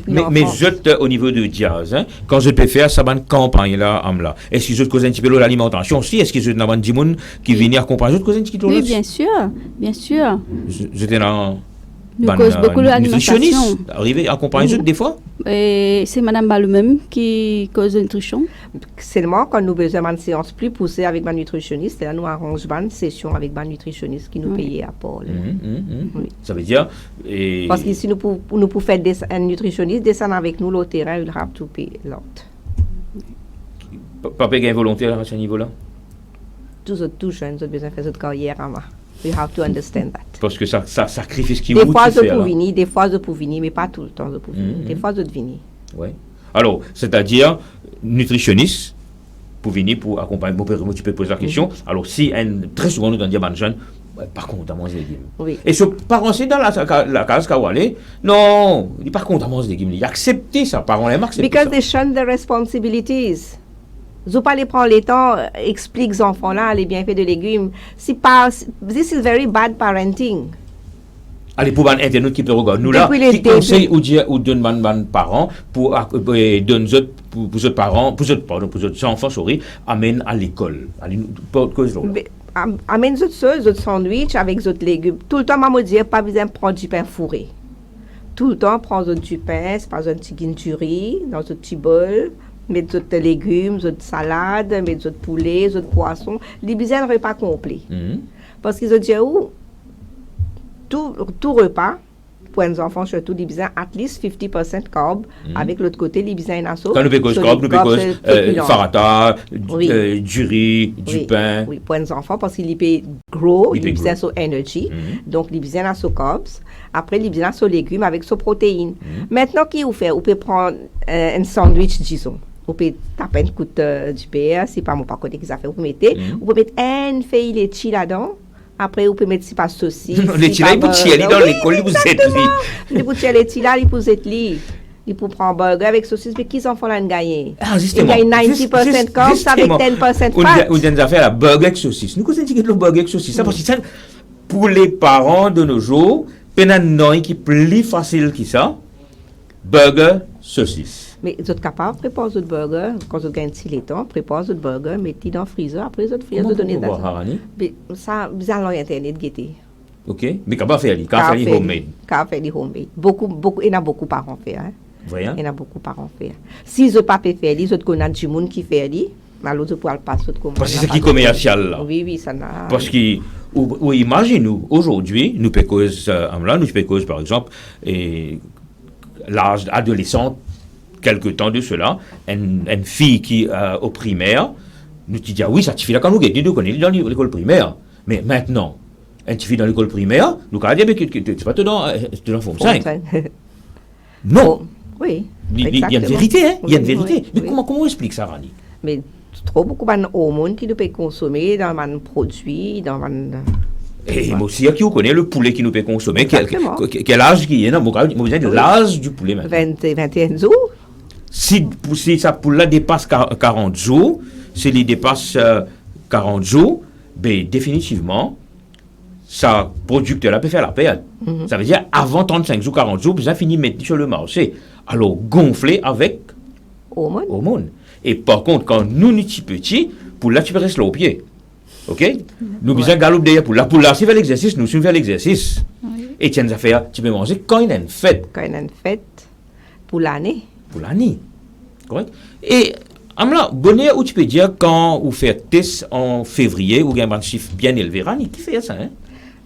Mais je, au niveau de Diaz, hein, quand je peux faire ça, campagne là, est-ce que je cause un petit peu de l'alimentation aussi? Est-ce que je n'ai pas de monde qui vient accompagner? Je cause un petit peu de Oui, bien sûr, bien sûr. J'étais dans. Nous cause beaucoup de l'alimentation. Arrivé à accompagner des fois? Et c'est Mme Balou même qui cause la nutrition. Seulement, quand nous avons besoin d'une séance plus poussée avec ma nutritionniste, là, nous arrangeons une session avec ma nutritionniste qui nous paye à Paul. Oui. Ça veut dire. Parce que si nous pouvons faire un nutritionniste descendre avec nous au terrain, il have to pay a lot. Papa est volontaire à ce niveau-là? Tous autres jeunes, ils ont besoin de faire cette carrière à moi. You have to understand that. Parce que ça sacrifie ce qui des fois, je peux venir, des fois, je peux venir, mais pas tout le temps, je peux venir. Des fois, je peux venir. Oui. Alors, c'est-à-dire, nutritionniste, pour venir, pour accompagner, tu peux poser la question. Alors, si très souvent, nous disons à jeune, par contre, à manger des légumes. Oui. Et ce parent, c'est dans la case Kawale, non, il n'est pas contre à manger des légumes. Il a accepté ça, parents, il a accepté ça. Because they shun the responsibilities. Vous pas les prendre le temps, explique aux enfants-là les bienfaits de légumes. This is very bad parenting. Allez, pour un internet qui peut regarder nous là, qui conseille ou dire ou donne man parents pour donner pour parents, pour autres enfants, amène à l'école. Amène autres sandwich avec d'autres légumes. Tout le temps, maman dit pas besoin de prendre du pain fourré. Tout le temps, prendre du pain, c'est pas un petit guinture dans un petit bol. Mettre d'autres légumes, d'autres salades, mettre d'autres poulets, d'autres poissons. Les besoins de repas complet. Parce qu'ils ont dit, tout repas, pour les enfants, surtout, les besoins at least 50% carb, avec l'autre côté, les besoins nasso. Quand nous pécons carb, nous pécons farata, du riz, du pain. Oui, pour les enfants, parce qu'ils peuvent grow, ils besoin sur energy. Donc, les besoins nasso carbs. Après, les besoins sur légumes avec sur protéines. Maintenant, qu'est-ce que vous faites? Vous pouvez prendre un sandwich, disons. Vous pouvez taper une coupe du beurre, c'est pas mon pas côté qu'ils a fait. Vous pouvez mettre une feuille de laitue là-dedans. Après, vous pouvez mettre si pas saucisse. Les laitue là, il peut tirer dans l'école, vous êtes lui. Il peut tirer laitue là, il peut être lui. Il peut prendre un burger avec saucisse, mais qui enfants là gagner? Ah, justement. Il gagne 90% carbs avec 10% fat. Ou des affaires à burger avec saucisse. Nous connaissons le burger avec saucisse. Ça, parce que pour les parents de nos jours, pénal qui est plus facile que ça. Burger, saucisse. Mais vous êtes capable de préparer votre burger, quand vous gagnez le temps, préparer votre burger, mettez dans le freezer, après votre freezer, de donner ça, vous allez Internet guetter. Ok, mais capable de faire les homemade. Capable de faire les homemade. Beaucoup, il y en a beaucoup parents faire. Voyons. Il y en a beaucoup parents faire. Si vous pas faire les autres qu'on a du monde qui fait les, alors vous pouvez le passer de commande. Parce que c'est qui commercial là. Oui, ça n'a. Parce que imaginez-nous aujourd'hui, nous pécons par exemple l'âge adolescent. Quelque temps de cela, une fille qui au primaire, nous dit oui, ça suffit là quand nous connaissons dans l'école primaire. Mais maintenant, une fille dans l'école primaire, nous allons dire que tu n'es pas dans forme 5. Non. Oui. Il y a une vérité, hein? Il y a une vérité. Mais comment on explique ça, Rani? Mais trop beaucoup d'hormones qui nous peut consommer dans un produit, dans un. Et moi aussi, qui vous connaît le poulet qui nous peut consommer? Quel âge qui est? Non, l'âge du poulet maintenant. 21 jours. Si ça poule-là dépasse 40 jours, s'il dépasse 40 jours, ben, définitivement, ça producteur peut faire la perte. Ça veut dire avant 35 jours, 40 jours, vous avez fini de mettre sur le marché. Alors, gonfler avec hormones. Et par contre, quand nous sommes petits, pour là, tu peux rester là au pied. OK? Nous besoin galoper derrière pour là. Pour là, si faire l'exercice, nous sommes faire l'exercice. Et tiens, ça fait, tu peux manger quand il y a une fête. Quand il y a une fête, pour l'année. Pour l'année. Correct? Et Amla, bonnet où tu peux dire quand vous faites test en février, ou bien un chiffre bien élevé, Rani, qui fait ça, hein?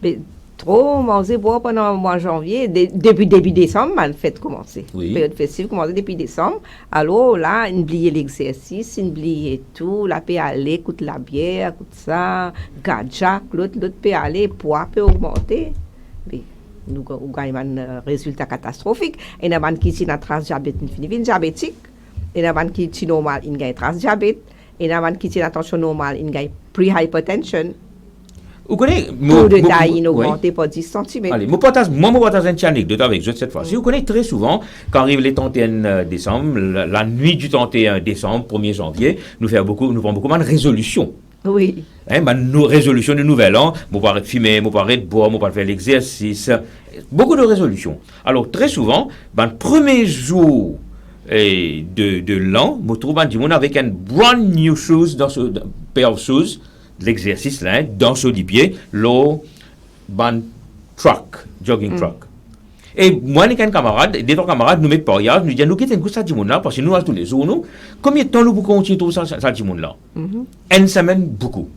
Mais trop manger boire pendant le mois de janvier, depuis début décembre, ma fête commencer. Oui. Période festive commencer depuis décembre. Alors là, oublier l'exercice, oublier tout, la peut aller, coûte la bière, coûte ça, gadja, l'autre peut aller, poids peut augmenter. Mais nous avons un résultat catastrophique. Et nous avons qui sont en trace diabète, une diabétique. Et nous avons qui sont normal, une gagne trace diabète. Et nous avons qui sont en tension normale, une gagne pre-hypertension. Vous connaissez, Taux de taille augmenté par 10 cm. Allez, moi, je partage une petite anecdote avec vous cette fois-ci. Vous connaissez très souvent, quand arrive les 31 décembre, la nuit du 31 décembre, 1er janvier, nous prenons beaucoup de résolutions. Oui. Nos résolutions de nouvel an, moi, pas arrêter de fumer, moi, pas arrêter de boire, moi, pas faire l'exercice. Beaucoup de résolutions. Alors, très souvent, le premier jour de l'an, je trouve avec un brand new shoes, pair of shoes, l'exercice là, dans ce pied, l'eau, jogging truck. Et moi, j'ai un camarade, des camarades, nous mettons pas rien, nous disons, nous quittons ça du monde là, parce que nous, tous les jours, nous, combien de temps nous pouvons continuer tout ça du monde là? Une semaine, beaucoup.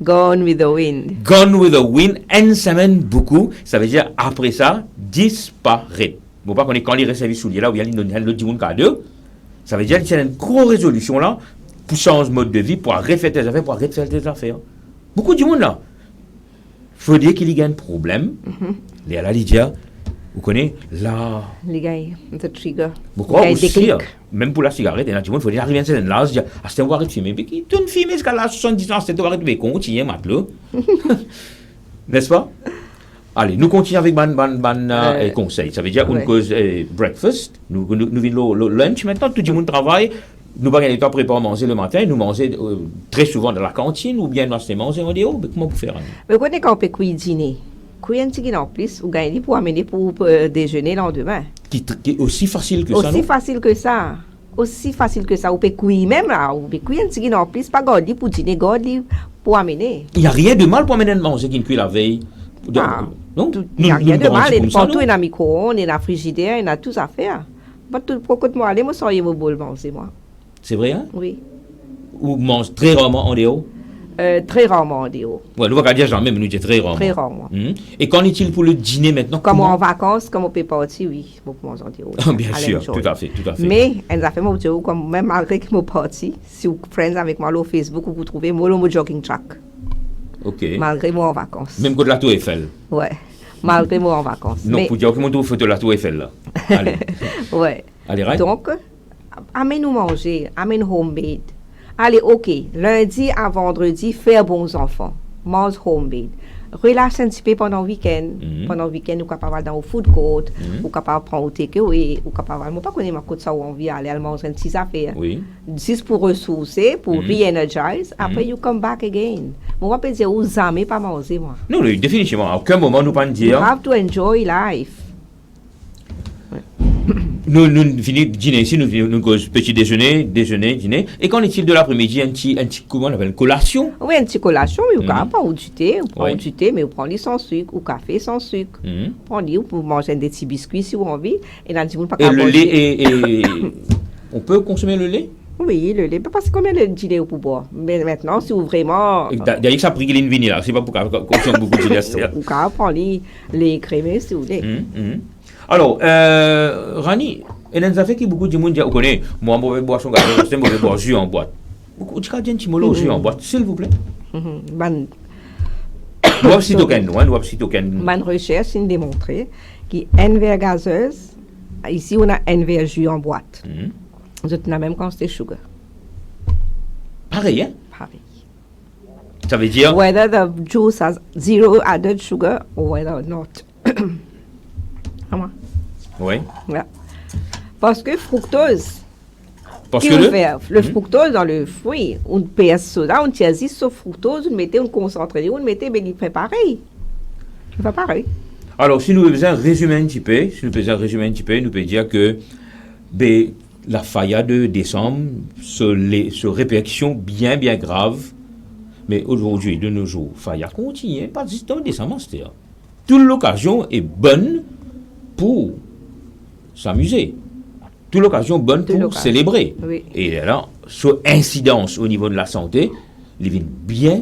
Gone with the wind. Gone with the wind, une semaine, beaucoup. Ça veut dire, après ça, disparaît. Bon, pas qu'on est quand les services souliers là, où il y a le monde deux, ça veut dire qu'il y a une grosse résolution là, pour changer de mode de vie, pour refaire tes affaires, pour refaire tes affaires. Beaucoup de monde là. Il faut dire qu'il y a un problème. Les à Lydia, vous connaissez, là. Les gars, c'est trigger. Pourquoi aussi, même pour la cigarette, il faut dire, arriver à un certain âge, dire, ah, c'est un arrêt de fumer. Mais qui tourne fumer jusqu'à l'âge 70 ans, c'est un arrêt de fumer, continuez maintenant. N'est-ce pas? Allez, nous continuons avec ban conseil. Ça veut dire, une cause breakfast, nous venons le lunch maintenant, tout le monde travaille. Nous n'avons pas le temps pour préparer manger le matin, nous mangeons très souvent dans la cantine ou bien nous manger en dehors. Comment vous faire? Mais quand on peut dîner, un petit en plus, ou gagner pour amener pour déjeuner le lendemain. Qui est aussi facile que ça, Aussi facile que ça. Aussi facile que ça. Ou peut cuire même là, ou peut cuire un petit en plus, pas garder pour dîner, garder pour amener. Il n'y a rien de mal pour amener de manger qui cuit la veille. Non, il n'y a rien de mal. Il partout, il y a un micro-ondes, il y a un frigidaire, il y a tout à faire. Pourquoi moi aller, moi, sans y bol manger, moi. C'est vrai, hein? Oui. Ou mange très rarement en dehors? Très rarement en dehors. Ouais, nous ne va pas dire jamais, mais nous disons très rarement. Très rarement. Et qu'en est-il pour le dîner maintenant? Comme en vacances, comme on peut partir, oui, beaucoup manger en dehors. Bien sûr, tout à fait. Mais, elle a fait mon job, comme même malgré que je suis parti, si vous êtes friends avec moi sur Facebook, vous trouvez mon jogging track. Ok. Malgré moi en vacances. Même que de la Tour Eiffel? Ouais. Malgré moi en vacances. Non, pour dire que mon photo de la Tour Eiffel là. Allez. Ouais. Allez, right? Donc, amène-nous manger, amène homemade. Allez, ok, lundi à vendredi, faire bons enfants. Mange homemade. Relâche un petit peu pendant le week-end. Pendant le week-end, nous sommes capables dans le food court, nous sommes capables de prendre au takeaway, nous sommes capables, je ne sais pas connaître ma côte ça où on vient aller manger une petite affaire. Oui. Juste pour ressourcer, pour re-energize. Après, you come back again. Moi, je peux dire, vous n'aimez pas manger, moi. Non, définitivement. À aucun moment, nous ne pouvons pas dire. You have to enjoy life. Nous finissons dîner ici, nous cause petit déjeuner, dîner. Et qu'en est-il de l'après-midi, un petit comment on appelle, collation? Oui, une petite collation, mais vous ne prend du thé, mais vous prenez sans sucre, ou café sans sucre. Vous prenez, vous mangez des petits biscuits si vous avez envie. Et le lait, on peut consommer le lait? Oui, le lait, parce que combien de dîner vous pouvez boire? Mais maintenant, si vous vraiment... D'ailleurs, ça a pris une vinyle là, c'est pas pour consommer beaucoup de lait. Vous pouvez prendre les crémés si vous voulez. Alors, Rani, il y a des affaires qui beaucoup de monde disent, vous connaissez, moi, je vais boire son café, je vais boire jus en boîte. Vous avez un petit mot jus en boîte, s'il vous plaît? Bonne recherche a démontré qu'une verre gazeuse, ici on a un verre jus en boîte. Vous avez la même quantité de sugar. Pareil, hein? Pareil. Ça veut dire? Whether the juice has zero added sugar or whether not. Oui. Ouais. Parce que fructose. Parce que le fructose dans le fruit, on PS soda, on tient sur fructose, on mettait un concentré, on mettait, mais il fait pareil. Il fait pareil. Alors, si nous faisons un résumé un petit peu, nous pouvons dire que la faillade de décembre, sur répercussion bien grave, mais aujourd'hui, de nos jours, faillade continue, pas juste en décembre, c'est-à-dire. Toute l'occasion est bonne pour s'amuser. toute l'occasion bonne Toute pour l'occasion. célébrer. Oui. Et alors, sur incidence au niveau de la santé, il est bien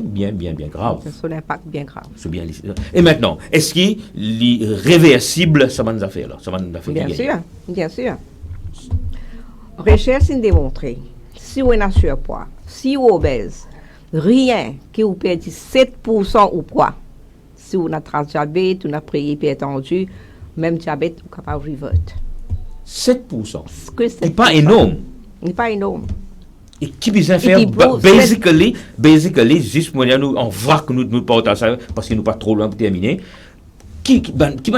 grave. C'est un impact bien grave. C'est bien. Et maintenant, est-ce qu'il est réversible, ça va affaire là? Ça va nous affaire Bien qui sûr, gagne. bien sûr. Recherche a démontré, si vous êtes en surpoids, si vous êtes obèse, rien qui vous perd 7% au poids. Si vous êtes transdiabète, vous êtes préhypertendu, même diabète, vous êtes capable de revert. 7%. Que C'est pas énorme. C'est pas énorme. Et qui besoin faire qui prouve basically juste moi nous en vrac nous porter ça parce que nous pas trop loin pour terminer. Qui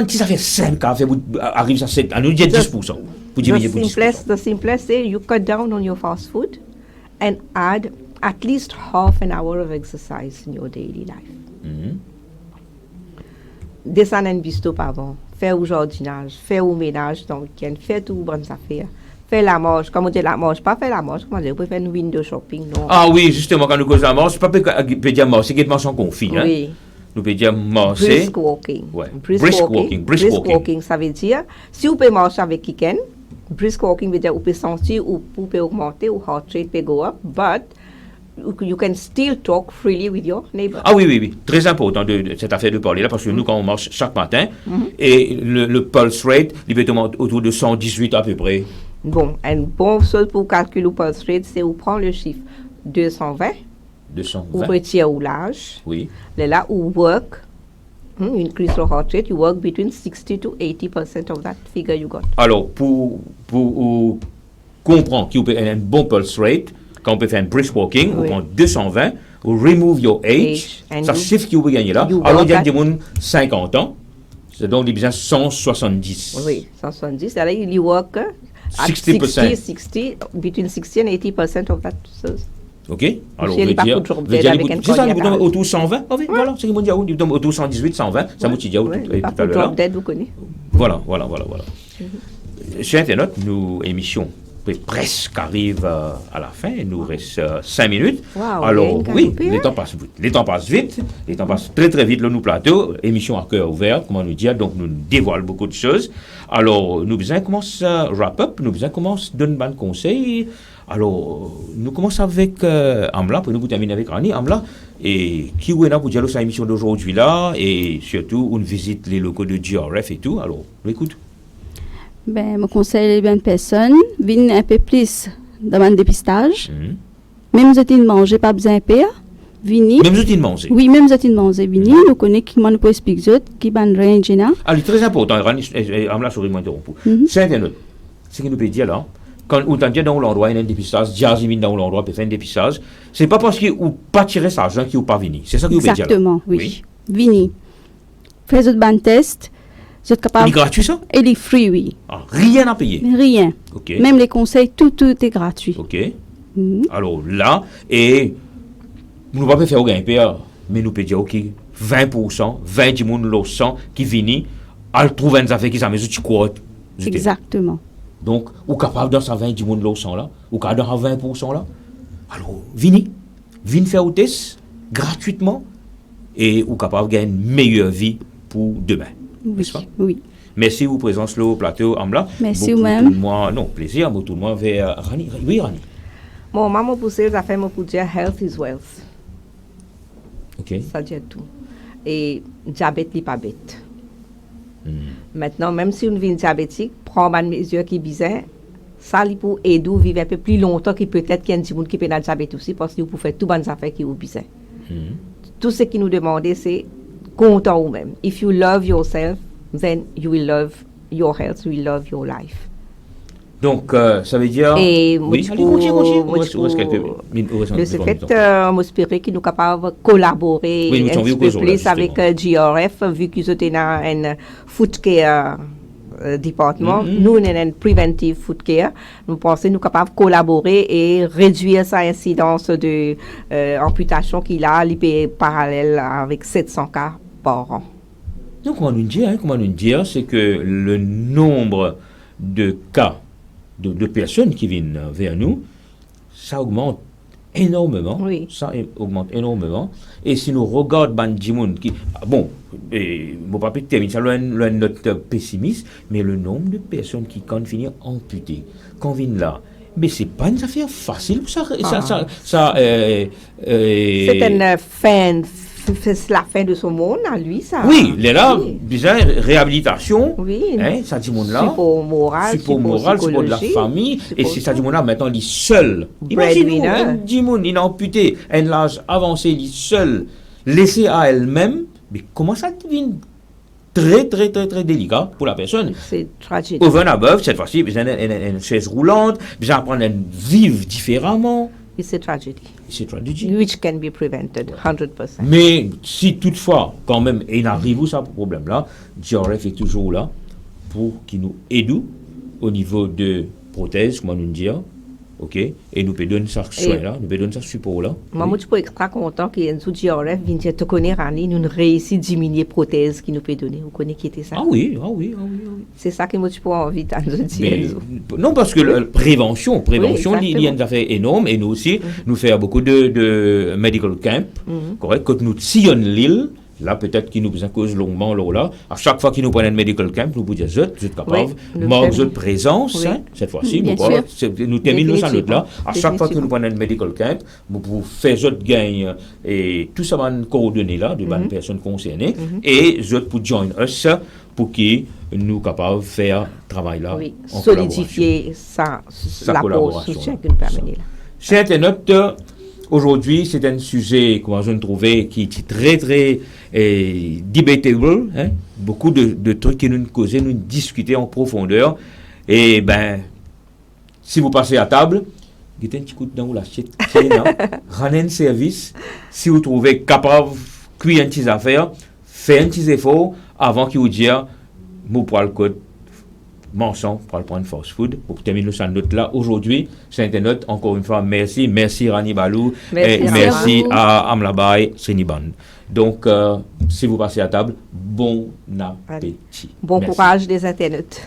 ça fait 5 à faire arrive à 7 à nous dire 10% pour diminuer pour 10%. The simplest is you cut down on your fast food and add at least half an hour of exercise in your daily life. Descendre un bisto par avant, faire au jardinage, faire au ménage dans le week-end, faire tout bonnes affaires, faire la marche, comme on dit la marche, pas faire la marche, comment dire, vous pouvez faire une window shopping, non? Ah oui, justement, quand nous causons la marche, c'est pas peut dire marche, c'est qu'il marche en confit. Hein? Oui. Nous pouvons dire marcher. Brisk walking. Ouais. Brisk walking, ça veut dire, si vous pouvez marcher avec quelqu'un, brisk walking veut dire, vous pouvez sentir, ou vous pouvez augmenter, ou heart rate peut go up, but you can still talk freely with your neighbor. Ah oui. Très important de cette affaire de parler là, parce que nous, quand on marche chaque matin, et le pulse rate, il peut être autour de 118 à peu près. Bon, une bonne chose pour calculer le pulse rate, c'est vous prendre le chiffre 220, 220. vous retirez au l'âge, Oui. là où work, increase your heart rate, you work between 60 to 80% of that figure you got. Alors, pour comprendre qu'il peut avoir un bon pulse rate, quand on peut faire un brisk walking, on Oui. prend 220, on remove your age, And ça you- chiffre qu'il peut gagner là. you Alors, il y a work des gens 50 ans, c'est donc il y a 170. Oui, 170, là, you work at 60%. 60, between 60 and 80% of that. So, OK? Alors, Si elle on n'est pas veut pour dire, job veut d'aide dire, avec il un vous- c'est ça, il vous donne cardiaque. autour 120. Ah oui, voilà, c'est ce qu'il m'a dit, il vous donne autour 118, 120, ça vous dit tout ouais, pas à pour l'heure. job d'aide, vous connaissez. Voilà. Chers internautes, nos émissions presque arrivent à la fin. Il nous reste 5 minutes. Wow, Alors, bien oui, galopé, les temps passent vite. Les temps passent vite. Les temps passent très, très vite. Là, nous plateau, émission à cœur ouvert, comment nous dire. Donc, nous dévoilons beaucoup de choses. Alors, nous besoin commence à wrap up. Nous besoin commence à donner un conseil. Alors, nous commençons avec Amla, pour nous terminer avec Rani. Amla, et qui est là pour dire cette émission d'aujourd'hui là, et surtout, on visite les locaux de GRF et tout. Alors, on écoute. Ben, je conseille les bonnes personnes viennent un peu plus dans le dépistage. Même si vous ne mangez pas besoin de payer, venez. Même si vous mangez. Oui, même si vous ne mangez pas, nous connaissons qui m'en peut expliquer, qui ban rien gênant. Alors, très important, Rani, Amla, sorry, moi interrompu. C'est internaute. Ce que nous peut dire là, quand on t'en dit dans l'endroit, il y a un dépistage, Jazimine dans l'endroit peut faire un dépistage, c'est pas parce qu'il ou pas tirer sa argent qu'il ou pas venir. C'est ça que vous peut dire là. Exactement, oui. Venez. Faites votre bon test. Vous êtes Il est capable. gratuit ça? Et les free, oui. Ah, rien à payer. Rien. OK. Même les conseils, tout est gratuit. OK. Alors là, et nous ne pouvons pas faire aucun père, mais nous pouvons dire, OK, 20%, 20 du monde, le 100 qui viennent, à trouver des affaires qui sont tu crois. Exactement. Donc, ou capable dans sa 20 du monde, le 100 là, ou capable dans 20% là. Alors, venez faire au test gratuitement et ou capable de gagner une meilleure vie pour demain. N'est-ce pas? Oui. Merci pour votre présence au plateau, Amla. Merci Beaucoup vous-même. de moi, non, plaisir, beaucoup de moi vers Rani. Oui, Rani. Bon, maman poussé, ça fait pour dire health is wealth. OK. Ça dit tout. Et diabète n'est pas bête. Maintenant, même si on vit diabétique, prend une mesure qui est bizarre, ça lui pour aider à vivre un peu plus longtemps que peut-être qu'il y a des gens qui peut diabète aussi parce que vous pouvez faire toutes bonnes affaires qui sont bizarres. Tout ce qui nous demande, c'est content vous-même. If you love yourself, then you will love your health, you will love your life. Donc, ça veut dire... Et oui, allez, continue. De ce fait, j'espère que nous sommes capables de collaborer Oui, nous un sommes petit au peu Kosovo, là, plus avec GRF, vu qu'ils ont un food care département. Nous, on a un preventive food care. Nous pensons que nous sommes capables de collaborer et réduire sa incidence de amputation qu'il a, l'IP parallèle avec 700 cas par an. Donc, comment nous dire, c'est que le nombre de cas de personnes qui viennent vers nous, ça augmente énormément. Oui. Ça augmente énormément. Et si nous regardons Bandimoun, bon, mon papa termine ça, une note pessimiste, mais le nombre de personnes qui, quand finissent amputées, quand viennent là, mais c'est pas une affaire facile, C'est la fin de son monde, à lui, ça. Oui, il est là, déjà, réhabilitation, oui. Ça dit monde là. Support moral, support de la famille, et c'est ça dit monde là, maintenant, il est seul. Imaginez-vous, un dit monde, il est amputé, à un âge avancé, il est seul, laissé à elle-même, mais comment ça devient très, très, très, très délicat pour la personne. C'est tragique. Over and above, cette fois-ci, besoin d'une chaise roulante, besoin d'apprendre à vivre différemment. It's a tragedy. C'est une tragédie. Which can be prevented, 100%. Mais si toutefois, quand même, il arrive où ça, ce problème-là, JRF est toujours là pour qu'il nous aide au niveau de prothèses, comment nous dire, ok, et nous peut donner ça soin là, nous peut donner ça support là. Moi, je suis extra content qu'il y ait un JRF vient te connaître, nous réussi à diminuer les prothèses qui nous peut donner. Vous connaissez qui était ça? Ah oui. C'est ça que moi, je peux envie de dire. Non, parce que la prévention, il y a une affaire énorme, et nous aussi, nous faisons beaucoup de medical camp, correct, quand nous sillonnons l'île. Là, peut-être qu'il nous cause longuement, là. À chaque fois qu'il nous prennent un medical camp, nous vous disons, vous êtes capable, marque votre présence, cette fois-ci, nous terminons ça là. À chaque fois que nous prenons un medical camp, nous pouvons faire votre gain et tout ça va nous coordonner là, de bonnes personnes concernées, et vous pour join us pour qu'ils nous capables de faire travail là. Oui, solidifier ça, l'apport soutien que nous permet là. Chers internautes, aujourd'hui, c'est un sujet que je trouvais qui est très, très debatable. Beaucoup de trucs qui nous causaient, nous discuter en profondeur. Et si vous passez à table, mettez un petit coup de dans l'assiette, ramenez un service. Si vous trouvez capable de cuire un petit affaire, faites un petit effort avant qu'il vous dise, vous prenez le code. Manson pour le prendre fast food pour terminer cette note là aujourd'hui. C'est Internet, encore une fois, merci Rani Balou, merci à Amlabaye Seniban. Donc si vous passez à table, bon appétit. Bon courage des internautes.